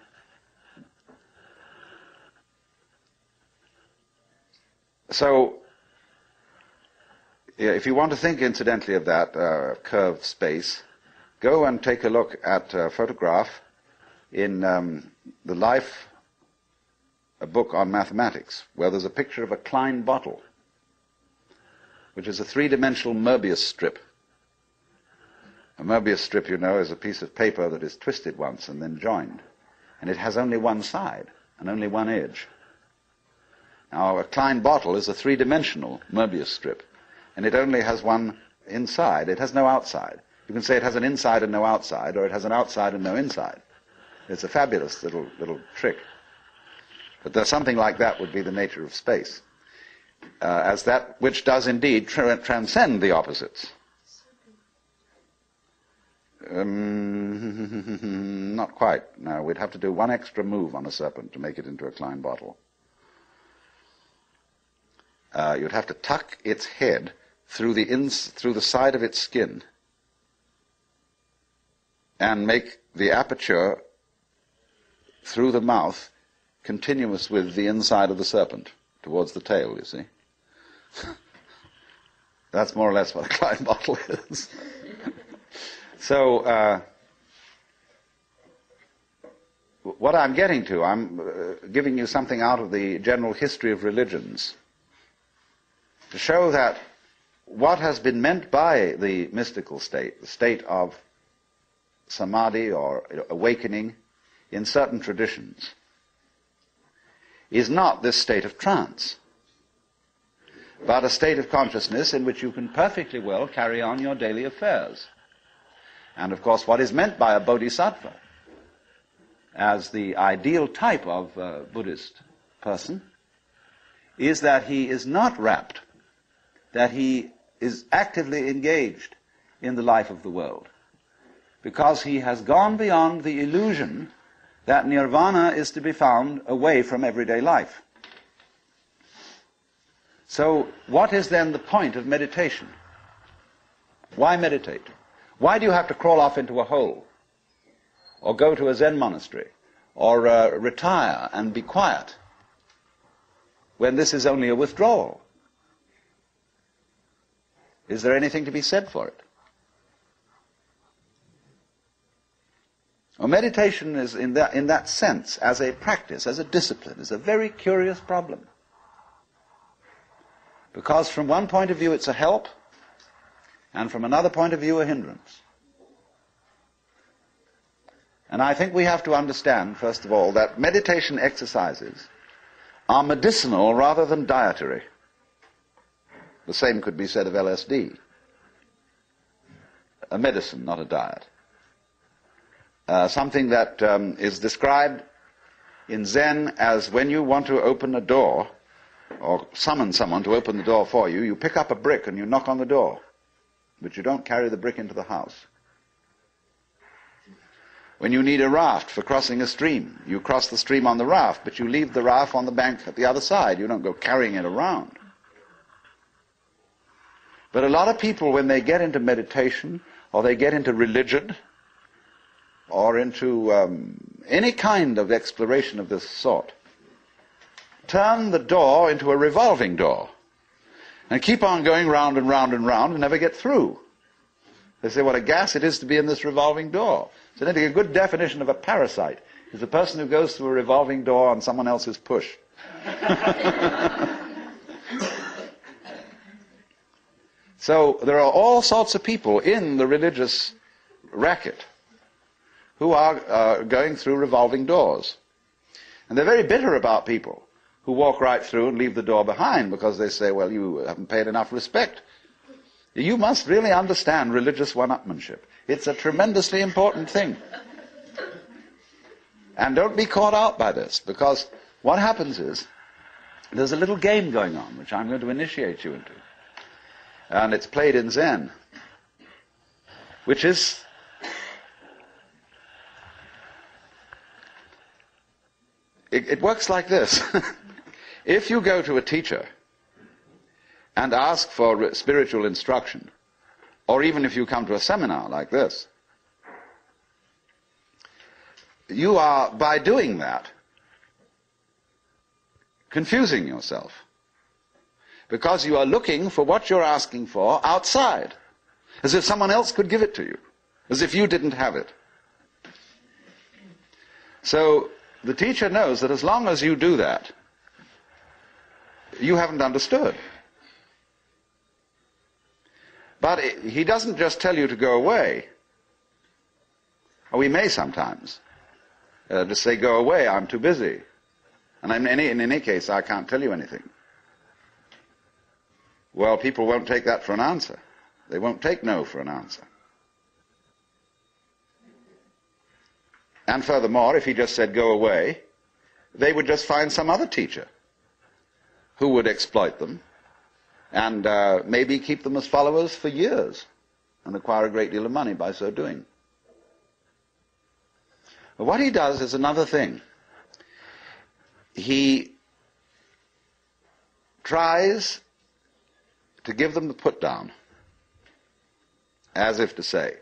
So, if you want to think, incidentally, of that curved space, go and take a look at a photograph in the Life, a book on mathematics, where there's a picture of a Klein bottle, which is a three-dimensional Möbius strip. A Möbius strip, you know, is a piece of paper that is twisted once and then joined. And it has only one side and only one edge. Now, a Klein bottle is a three-dimensional Möbius strip, and it only has one inside. It has no outside. You can say it has an inside and no outside, or it has an outside and no inside. It's a fabulous little trick. But there's something like that would be the nature of space, as that which does indeed transcend the opposites. Not quite. No, we'd have to do one extra move on a serpent to make it into a Klein bottle. You'd have to tuck its head through the side of its skin and make the aperture through the mouth continuous with the inside of the serpent towards the tail, you see. That's more or less what a Klein bottle is. So, what I'm getting to, I'm giving you something out of the general history of religions to show that what has been meant by the mystical state, the state of samadhi or awakening in certain traditions, is not this state of trance, but a state of consciousness in which you can perfectly well carry on your daily affairs. And of course, what is meant by a bodhisattva as the ideal type of Buddhist person is that he is not rapt, that he is actively engaged in the life of the world, because he has gone beyond the illusion that nirvana is to be found away from everyday life. So, what is then the point of meditation? Why meditate? Why do you have to crawl off into a hole, or go to a Zen monastery, or retire and be quiet, when this is only a withdrawal? Is there anything to be said for it? Well, meditation is, in that sense, as a practice, as a discipline, is a very curious problem. Because from one point of view it's a help, and from another point of view a hindrance. And I think we have to understand, first of all, that meditation exercises are medicinal rather than dietary. The same could be said of LSD. A medicine, not a diet. Something that is described in Zen as when you want to open a door, or summon someone to open the door for you, you pick up a brick and you knock on the door, but you don't carry the brick into the house. When you need a raft for crossing a stream, you cross the stream on the raft, but you leave the raft on the bank at the other side. You don't go carrying it around. But a lot of people, when they get into meditation, or they get into religion, or into any kind of exploration of this sort, turn the door into a revolving door and keep on going round and round and round and never get through. They say, what a gas it is to be in this revolving door. So I think a good definition of a parasite is a person who goes through a revolving door on someone else's push. So there are all sorts of people in the religious racket who are going through revolving doors. And they're very bitter about people who walk right through and leave the door behind, because they say, well, you haven't paid enough respect. You must really understand religious one-upmanship. It's a tremendously important thing. And don't be caught out by this, because what happens is there's a little game going on, which I'm going to initiate you into. And it's played in Zen, which is it works like this. If you go to a teacher and ask for spiritual instruction, or even if you come to a seminar like this, you are, by doing that, confusing yourself. Because you are looking for what you're asking for outside, as if someone else could give it to you, as if you didn't have it. So the teacher knows that as long as you do that, you haven't understood. But he doesn't just tell you to go away. Or we may sometimes just say, go away, I'm too busy. And in any case, I can't tell you anything. Well, people won't take that for an answer. They won't take no for an answer. And furthermore, if he just said, go away, they would just find some other teacher who would exploit them and maybe keep them as followers for years and acquire a great deal of money by so doing. But what he does is another thing. He tries to give them the put down, as if to say,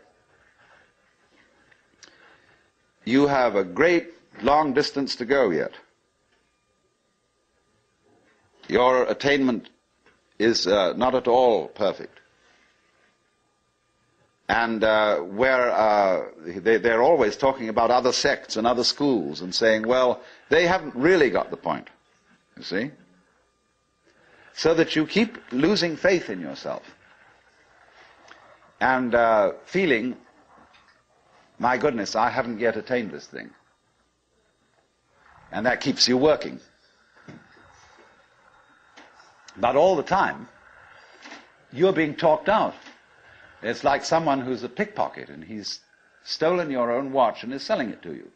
you have a great long distance to go yet. Your attainment is not at all perfect. And they're always talking about other sects and other schools and saying, well, they haven't really got the point, you see? So that you keep losing faith in yourself and feeling, my goodness, I haven't yet attained this thing. And that keeps you working. But all the time, you're being talked out. It's like someone who's a pickpocket and he's stolen your own watch and is selling it to you.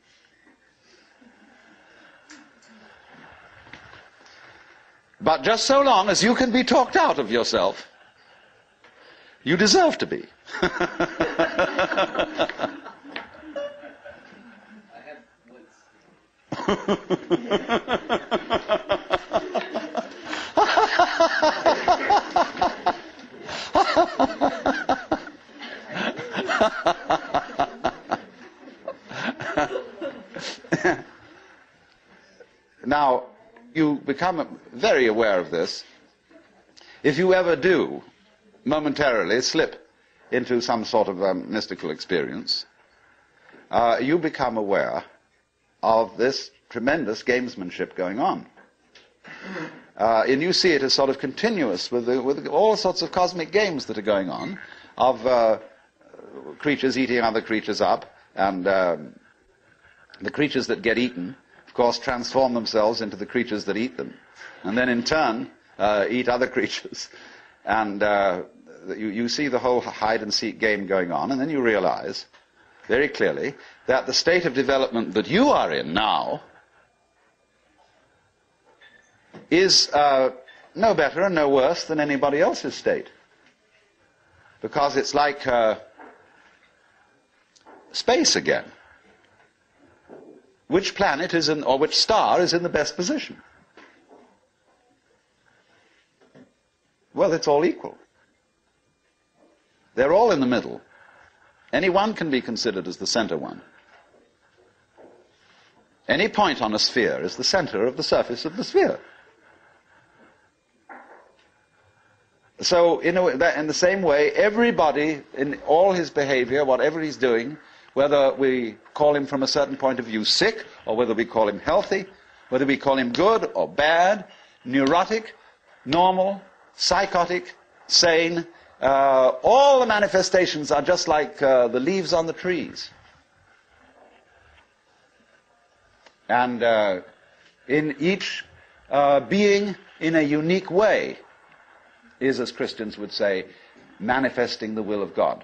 But just so long as you can be talked out of yourself, you deserve to be. I have Now, you become very aware of this if you ever do momentarily slip into some sort of mystical experience. You become aware of this tremendous gamesmanship going on. And you see it as sort of continuous with all sorts of cosmic games that are going on, of creatures eating other creatures up, and the creatures that get eaten, of course, transform themselves into the creatures that eat them, and then in turn eat other creatures. And you see the whole hide-and-seek game going on, and then you realize very clearly that the state of development that you are in now is no better and no worse than anybody else's state. Because it's like space again. Which planet is in, or which star is in the best position? Well, it's all equal. They're all in the middle. Any one can be considered as the center one. Any point on a sphere is the center of the surface of the sphere. So, in the same way, everybody, in all his behavior, whatever he's doing, whether we call him from a certain point of view sick, or whether we call him healthy, whether we call him good or bad, neurotic, normal, psychotic, sane, all the manifestations are just like the leaves on the trees. And in each being, in a unique way, is, as Christians would say, manifesting the will of God.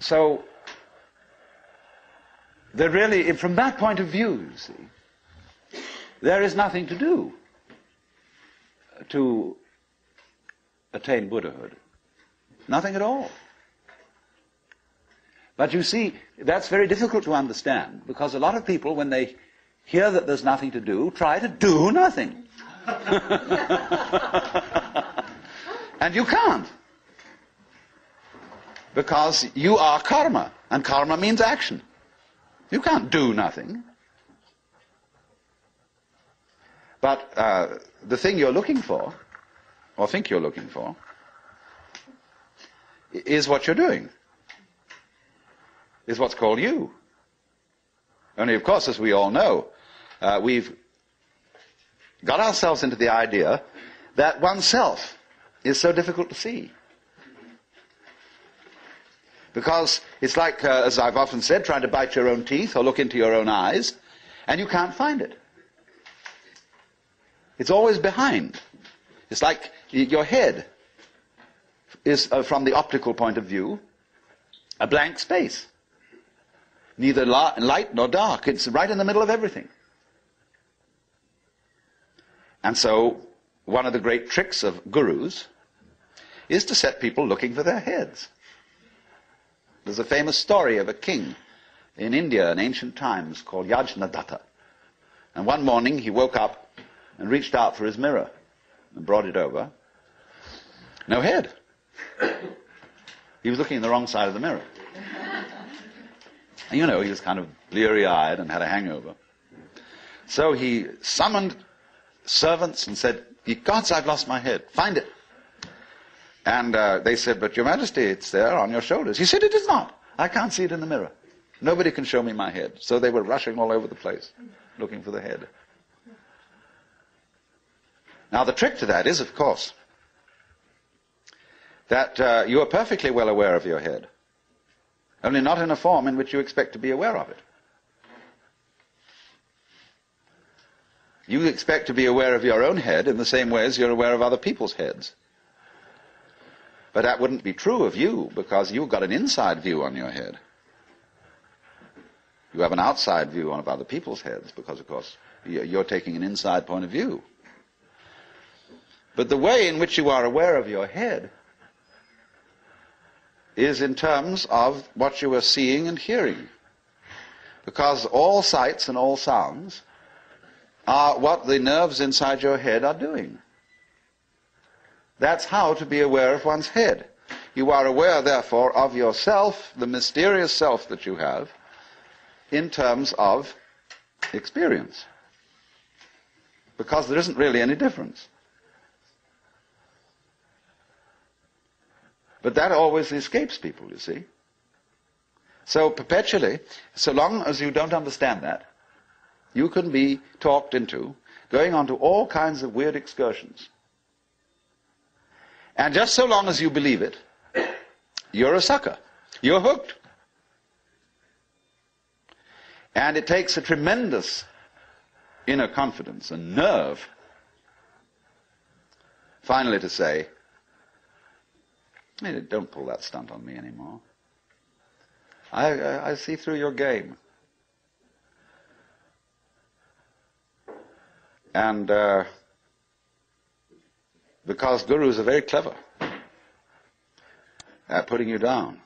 So, there really, from that point of view, you see, there is nothing to do to attain Buddhahood. Nothing at all. But you see, that's very difficult to understand, because a lot of people, when they hear that there's nothing to do, try to do nothing. And you can't. Because you are karma, and karma means action. You can't do nothing. But the thing you're looking for, or think you're looking for, is what you're doing. Is what's called you. Only, of course, as we all know, we've got ourselves into the idea that oneself is so difficult to see. Because it's like, as I've often said, trying to bite your own teeth or look into your own eyes, and you can't find it. It's always behind. It's like your head is, from the optical point of view, a blank space. Neither light nor dark. It's right in the middle of everything. And so, one of the great tricks of gurus is to set people looking for their heads. There's a famous story of a king in India in ancient times called Yajnadatta. And one morning he woke up and reached out for his mirror and brought it over. No head. He was looking in the wrong side of the mirror. And you know, he was kind of bleary-eyed and had a hangover. So he summoned servants and said, "Ye gods, I've lost my head. Find it." And they said, "But Your Majesty, it's there on your shoulders." He said, "It is not. I can't see it in the mirror. Nobody can show me my head." So they were rushing all over the place, looking for the head. Now the trick to that is, of course, that you are perfectly well aware of your head, only not in a form in which you expect to be aware of it. You expect to be aware of your own head in the same way as you're aware of other people's heads. But that wouldn't be true of you, because you've got an inside view on your head. You have an outside view of other people's heads, because, of course, you're taking an inside point of view. But the way in which you are aware of your head is in terms of what you are seeing and hearing. Because all sights and all sounds are what the nerves inside your head are doing. That's how to be aware of one's head. You are aware, therefore, of yourself, the mysterious self that you have, in terms of experience. Because there isn't really any difference. But that always escapes people, you see. So perpetually, so long as you don't understand that, you can be talked into going on to all kinds of weird excursions. And just so long as you believe it, you're a sucker. You're hooked. And it takes a tremendous inner confidence and nerve finally to say, hey, don't pull that stunt on me anymore. I see through your game. And because gurus are very clever at putting you down,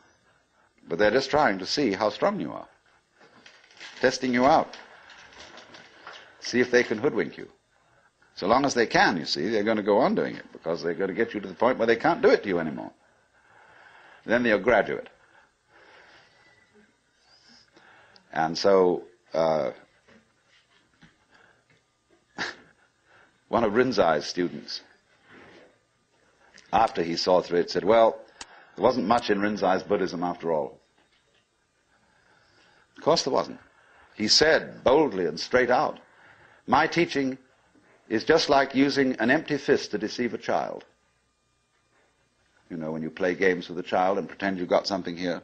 but they're just trying to see how strong you are, testing you out, see if they can hoodwink you. So long as they can, you see, they're going to go on doing it, because they're going to get you to the point where they can't do it to you anymore. Then they're a graduate. And so one of Rinzai's students, after he saw through it, said, well, there wasn't much in Rinzai's Buddhism after all. Of course there wasn't. He said boldly and straight out, my teaching is just like using an empty fist to deceive a child. You know, when you play games with a child and pretend you've got something here,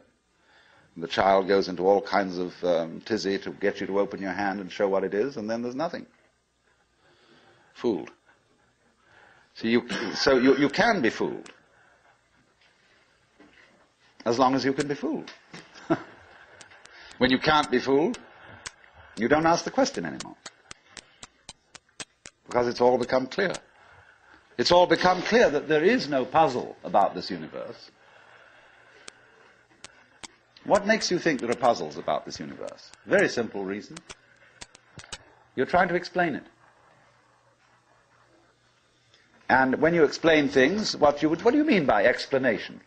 and the child goes into all kinds of tizzy to get you to open your hand and show what it is, and then there's nothing. Fooled. So you can be fooled, as long as you can be fooled. When you can't be fooled, you don't ask the question anymore, because it's all become clear. It's all become clear that there is no puzzle about this universe. What makes you think there are puzzles about this universe? Very simple reason. You're trying to explain it. And when you explain things, what do you mean by explanation?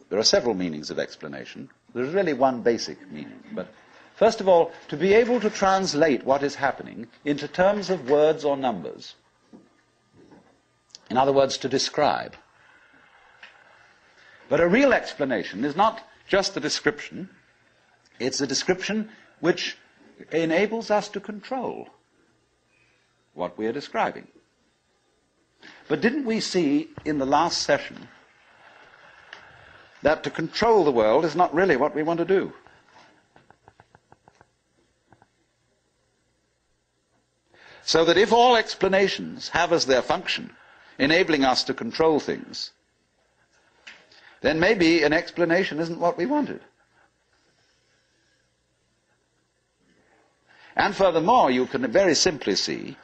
There are several meanings of explanation. There's really one basic meaning. But first of all, to be able to translate what is happening into terms of words or numbers. In other words, to describe. But a real explanation is not just a description. It's a description which enables us to control what we are describing. But didn't we see in the last session that to control the world is not really what we want to do? So that if all explanations have as their function enabling us to control things, then maybe an explanation isn't what we wanted. And furthermore, you can very simply see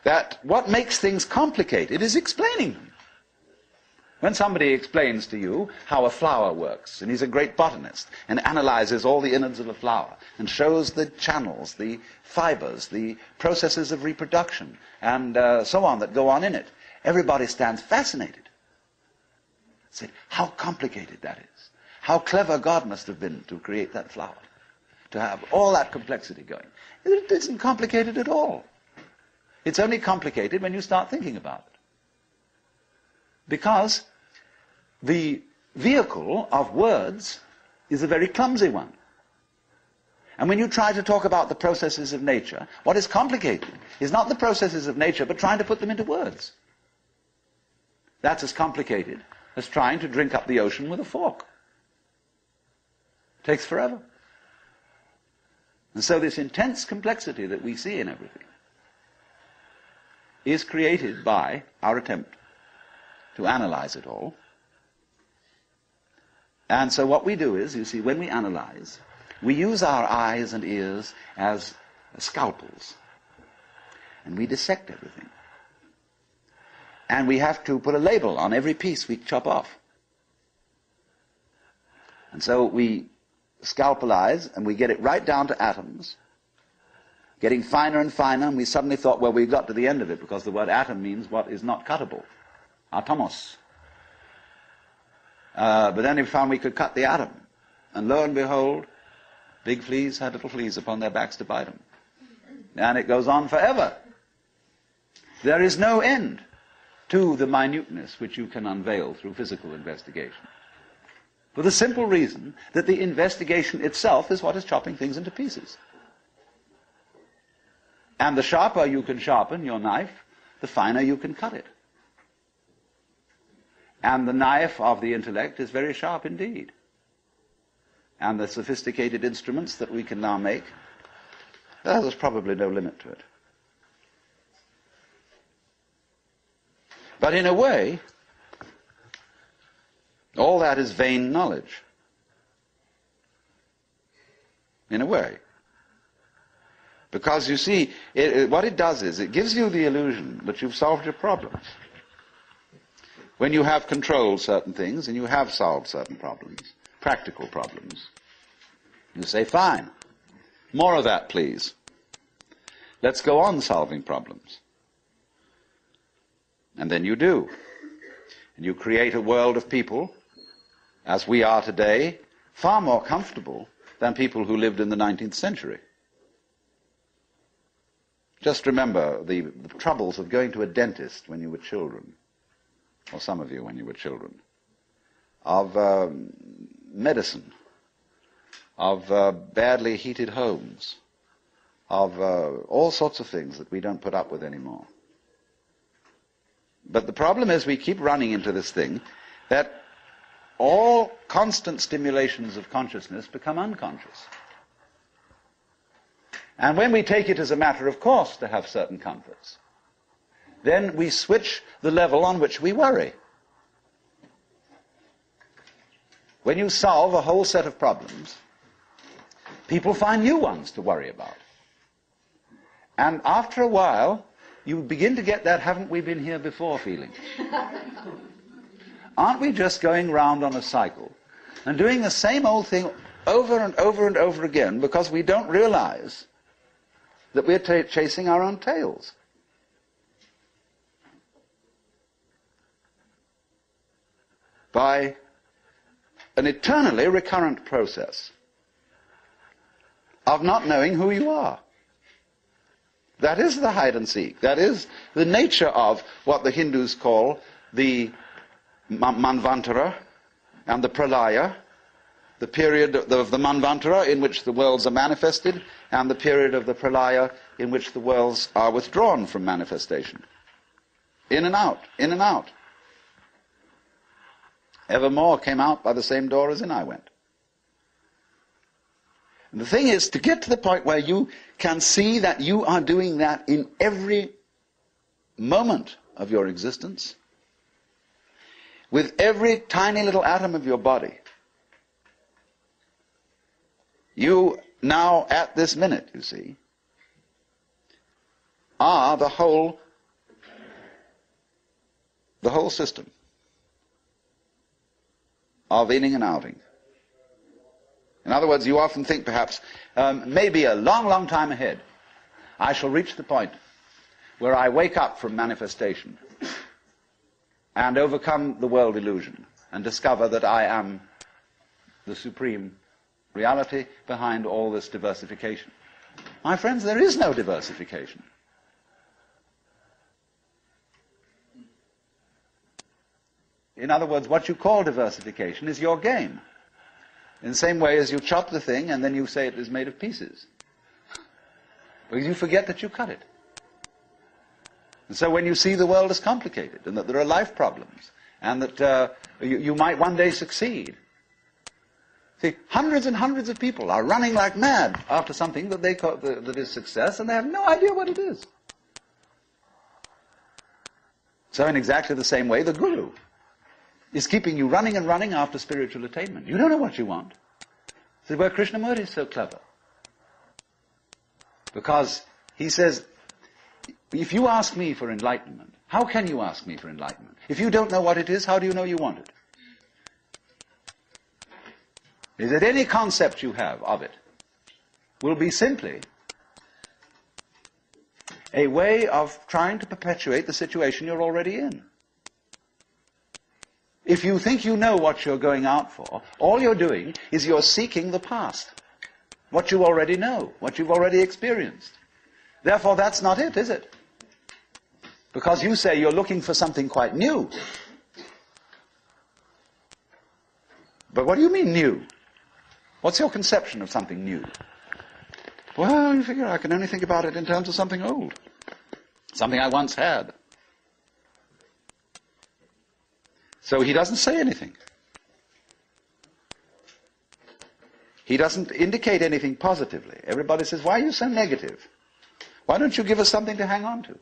that what makes things complicated is explaining them. When somebody explains to you how a flower works, and he's a great botanist, and analyzes all the innards of a flower, and shows the channels, the fibers, the processes of reproduction, and so on that go on in it, everybody stands fascinated. Say, how complicated that is. How clever God must have been to create that flower, to have all that complexity going. It isn't complicated at all. It's only complicated when you start thinking about it. Because the vehicle of words is a very clumsy one. And when you try to talk about the processes of nature, what is complicated is not the processes of nature, but trying to put them into words. That's as complicated as trying to drink up the ocean with a fork. It takes forever. And so this intense complexity that we see in everything is created by our attempt to analyze it all. And so what we do is, you see, when we analyze, we use our eyes and ears as scalpels. And we dissect everything. And we have to put a label on every piece we chop off. And so we scalpelize, and we get it right down to atoms, getting finer and finer, and we suddenly thought, well, we've got to the end of it, because the word atom means what is not cuttable. Atomos. But then we found we could cut the atom. And lo and behold, big fleas had little fleas upon their backs to bite them. And it goes on forever. There is no end to the minuteness which you can unveil through physical investigation. For the simple reason that the investigation itself is what is chopping things into pieces. And the sharper you can sharpen your knife, the finer you can cut it. And the knife of the intellect is very sharp indeed. And the sophisticated instruments that we can now make, there's probably no limit to it. But in a way, all that is vain knowledge. In a way. Because you see, what it does is, it gives you the illusion that you've solved your problems. When you have controlled certain things, and you have solved certain problems, practical problems, you say, fine, more of that, please. Let's go on solving problems. And then you do. And you create a world of people, as we are today, far more comfortable than people who lived in the 19th century. Just remember the troubles of going to a dentist when you were children, or some of you when you were children, of medicine, of badly heated homes, of all sorts of things that we don't put up with anymore. But the problem is we keep running into this thing that all constant stimulations of consciousness become unconscious. And when we take it as a matter of course to have certain comforts, then we switch the level on which we worry. When you solve a whole set of problems, people find new ones to worry about. And after a while, you begin to get that haven't we been here before feeling. Aren't we just going round on a cycle and doing the same old thing over and over and over again because we don't realize that we're chasing our own tails? By an eternally recurrent process of not knowing who you are. That is the hide and seek. That is the nature of what the Hindus call the Manvantara and the Pralaya, the period of the Manvantara in which the worlds are manifested, and the period of the Pralaya in which the worlds are withdrawn from manifestation. In and out, in and out. Evermore came out by the same door as in I went. And the thing is, to get to the point where you can see that you are doing that in every moment of your existence, with every tiny little atom of your body, you now, at this minute, you see, are the whole system of inning and outing. In other words, you often think perhaps, maybe a long, long time ahead, I shall reach the point where I wake up from manifestation and overcome the world illusion and discover that I am the supreme reality behind all this diversification. My friends, there is no diversification. In other words, what you call diversification is your game. In the same way as you chop the thing and then you say it is made of pieces. Because you forget that you cut it. And so when you see the world as complicated and that there are life problems and that you might one day succeed. See, hundreds and hundreds of people are running like mad after something that they call that is success, and they have no idea what it is. So in exactly the same way, the guru is keeping you running and running after spiritual attainment. You don't know what you want. This is where Krishnamurti is so clever. Because he says, if you ask me for enlightenment, how can you ask me for enlightenment? If you don't know what it is, how do you know you want it? Is that any concept you have of it will be simply a way of trying to perpetuate the situation you're already in. If you think you know what you're going out for, all you're doing is you're seeking the past, what you already know, what you've already experienced. Therefore, that's not it, is it? Because you say you're looking for something quite new. But what do you mean new? What's your conception of something new? Well, you figure I can only think about it in terms of something old, something I once had. So he doesn't say anything. He doesn't indicate anything positively. Everybody says, why are you so negative? Why don't you give us something to hang on to?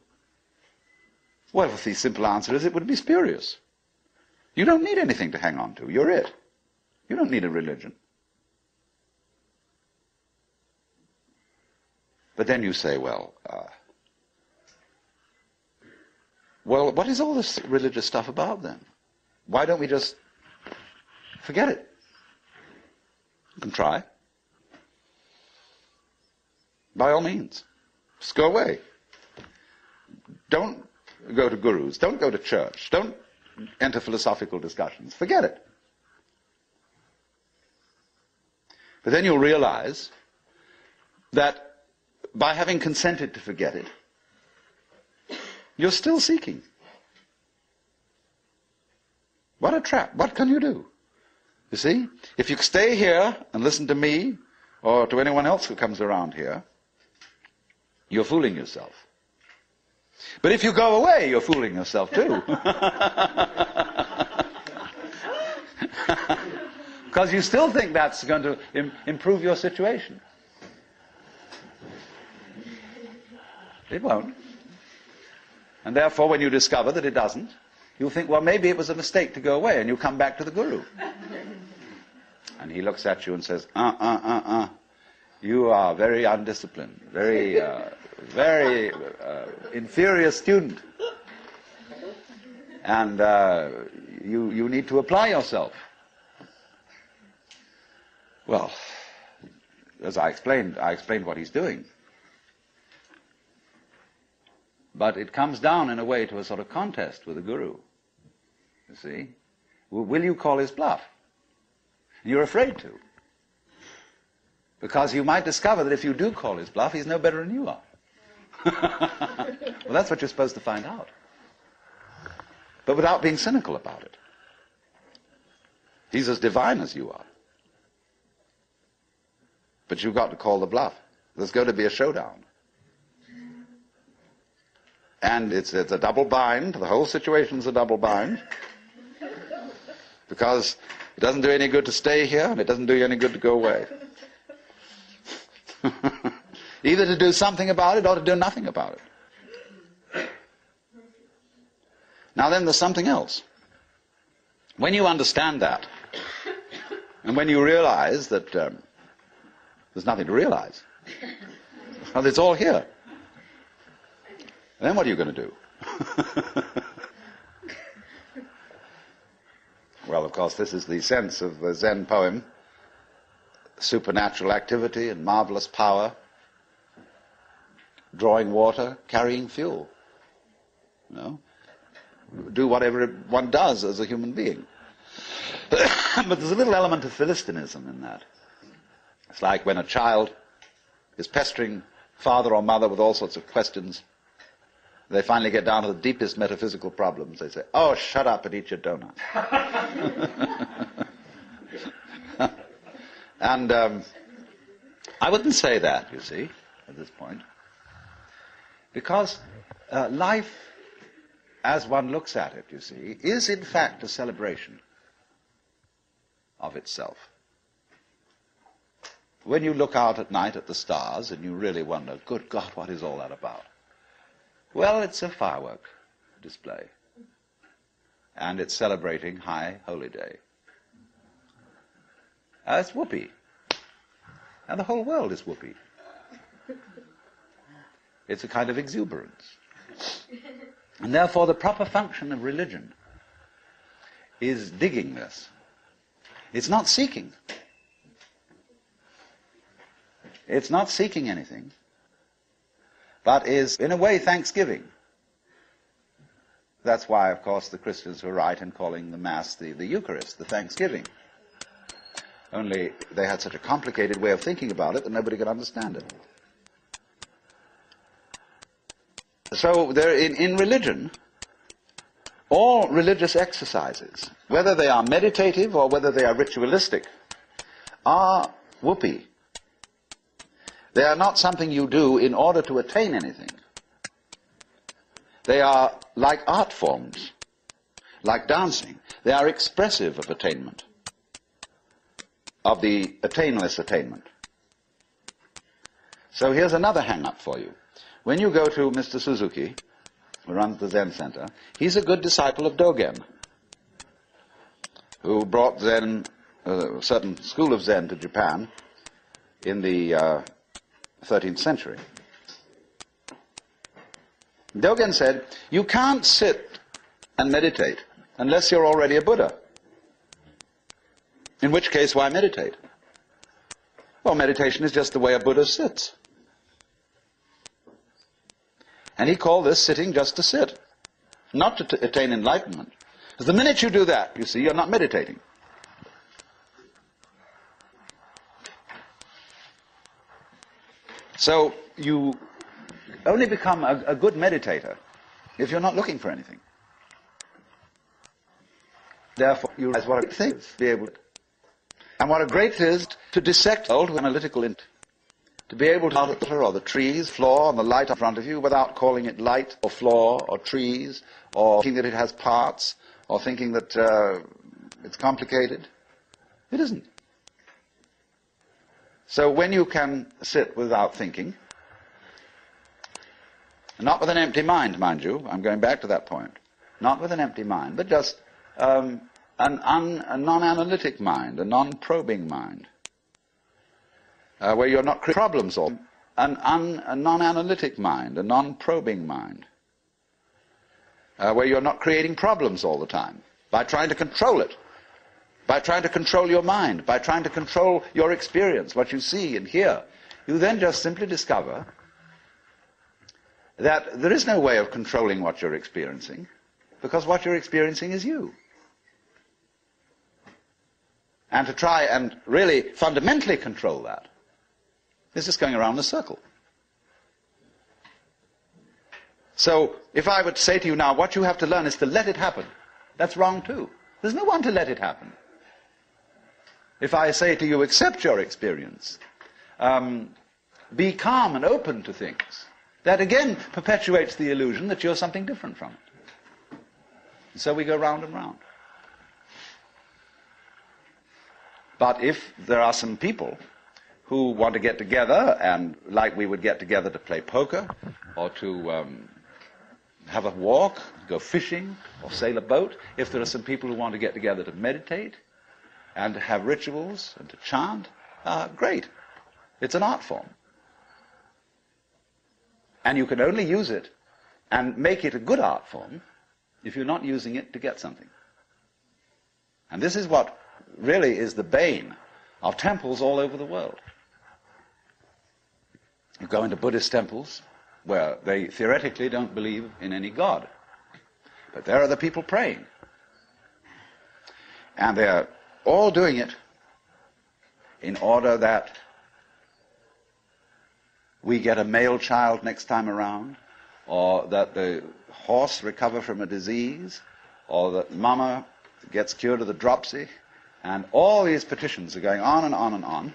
Well, the simple answer is it would be spurious. You don't need anything to hang on to. You're it. You don't need a religion. But then you say, well, what is all this religious stuff about then? Why don't we just forget it? You can try. By all means. Just go away. Don't go to gurus. Don't go to church. Don't enter philosophical discussions. Forget it. But then you'll realize that by having consented to forget it, you're still seeking. What a trap. What can you do? You see? If you stay here and listen to me or to anyone else who comes around here, you're fooling yourself. But if you go away, you're fooling yourself too. Because you still think that's going to improve your situation. It won't. And therefore, when you discover that it doesn't, you'll think, well, maybe it was a mistake to go away, and you come back to the guru. And he looks at you and says, you are very undisciplined, very inferior student. And you need to apply yourself. Well, as I explained what he's doing. But it comes down in a way to a sort of contest with the guru. You see? Will you call his bluff? And you're afraid to. Because you might discover that if you do call his bluff, he's no better than you are. Well, that's what you're supposed to find out. But without being cynical about it. He's as divine as you are. But you've got to call the bluff. There's going to be a showdown. And it's a double bind. The whole situation's a double bind. Because it doesn't do any good to stay here, and it doesn't do you any good to go away. Either to do something about it or to do nothing about it. Now then, there's something else. When you understand that, and when you realize that there's nothing to realize, well, it's all here. Then what are you going to do? Well, of course, this is the sense of the Zen poem. Supernatural activity and marvelous power. Drawing water, carrying fuel. You know? Do whatever one does as a human being. But there's a little element of Philistinism in that. It's like when a child is pestering father or mother with all sorts of questions. They finally get down to the deepest metaphysical problems. They say, oh, shut up and eat your donut. And I wouldn't say that, you see, at this point. Because life, as one looks at it, you see, is in fact a celebration of itself. When you look out at night at the stars and you really wonder, good God, what is all that about? Well, it's a firework display. And it's celebrating High Holy Day. It's whoopee. And the whole world is whoopee. It's a kind of exuberance. And therefore the proper function of religion is digging this. It's not seeking. It's not seeking anything, but is, in a way, thanksgiving. That's why, of course, the Christians were right in calling the Mass the Eucharist, the thanksgiving. Only they had such a complicated way of thinking about it that nobody could understand it. So in religion, all religious exercises, whether they are meditative or whether they are ritualistic, are whoopee. They are not something you do in order to attain anything. They are like art forms. like dancing. They are expressive of attainment, of the attainless attainment. So here's another hang-up for you. When you go to Mr. Suzuki, who runs the Zen Center, he's a good disciple of Dogen, who brought Zen, a certain school of Zen, to Japan in the 13th century. Dogen said, you can't sit and meditate unless you're already a Buddha. In which case, why meditate? Well, meditation is just the way a Buddha sits. And he called this sitting just to sit, not to attain enlightenment. Because the minute you do that, you see, you're not meditating. So you only become a good meditator if you're not looking for anything. Therefore, you realize what a great thing is to be able to, and what a great it is to dissect old analytical int, to be able to look at the water or the trees, floor, and the light in front of you without calling it light or floor or trees, or thinking that it has parts, or thinking that it's complicated. It isn't. So when you can sit without thinking, not with an empty mind, mind you, I'm going back to that point, not with an empty mind, but just a non-analytic mind, a non-probing mind, where you're not creating problems, or a non-analytic mind, a non-probing mind, where you're not creating problems all the time by trying to control it, by trying to control your mind, by trying to control your experience, what you see and hear. You then just simply discover that there is no way of controlling what you're experiencing, because what you're experiencing is you. And to try and really fundamentally control that is just going around in a circle. So if I would say to you now, what you have to learn is to let it happen, that's wrong too. There's no one to let it happen. If I say to you, accept your experience, be calm and open to things, that again perpetuates the illusion that you're something different from it. And so we go round and round. But if there are some people who want to get together, and like we would get together to play poker, or to have a walk, go fishing, or sail a boat, if there are some people who want to get together to meditate, and to have rituals, and to chant, great. It's an art form. And you can only use it and make it a good art form if you're not using it to get something. And this is what really is the bane of temples all over the world. You go into Buddhist temples where they theoretically don't believe in any God. But there are the people praying. And they're all doing it in order that we get a male child next time around, or that the horse recover from a disease, or that mama gets cured of the dropsy. And all these petitions are going on and on and on.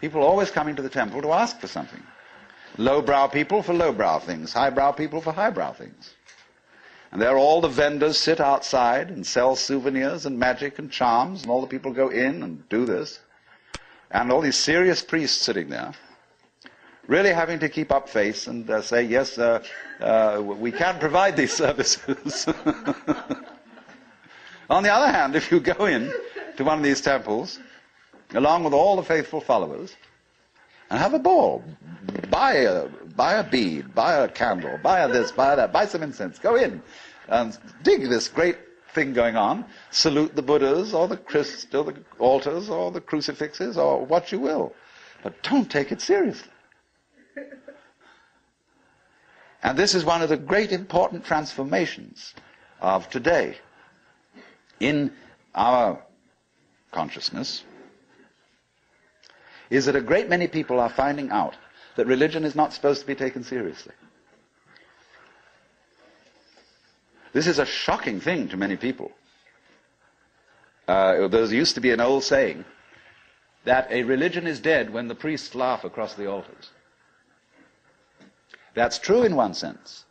People always coming to the temple to ask for something. Lowbrow people for lowbrow things, highbrow people for highbrow things. And there all the vendors sit outside and sell souvenirs and magic and charms, and all the people go in and do this. And all these serious priests sitting there, really having to keep up face and say, yes, we can provide these services. On the other hand, if you go in to one of these temples, along with all the faithful followers, and have a ball, buy a bead, buy a candle, buy a this, buy that, buy some incense, go in and dig this great thing going on, salute the Buddhas or the altars or the crucifixes or what you will, but don't take it seriously. And this is one of the great important transformations of today in our consciousness, is that a great many people are finding out that religion is not supposed to be taken seriously. This is a shocking thing to many people. There used to be an old saying that a religion is dead when the priests laugh across the altars. That's true in one sense.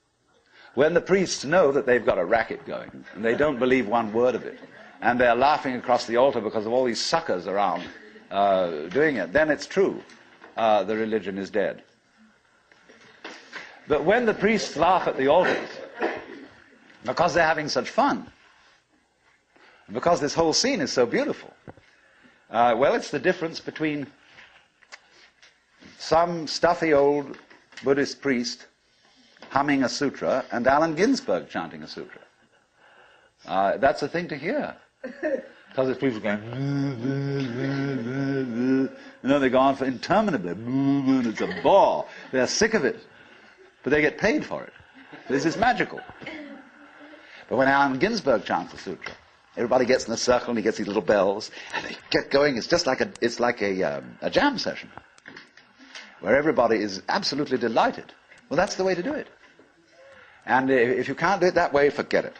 when the priests know that they've got a racket going, and they don't believe one word of it, and they're laughing across the altar because of all these suckers around doing it, then it's true. The religion is dead. But when the priests laugh at the altars, because they're having such fun, because this whole scene is so beautiful, well, it's the difference between some stuffy old Buddhist priest humming a sutra and Allen Ginsberg chanting a sutra. That's a thing to hear. Because it's people going, they go on for interminably, it's a bore. They're sick of it. But they get paid for it. This is magical. But when Allen Ginsberg chants the sutra, everybody gets in a circle and he gets these little bells, and they get going. It's just like a jam session, where everybody is absolutely delighted. Well, that's the way to do it. And if you can't do it that way, forget it.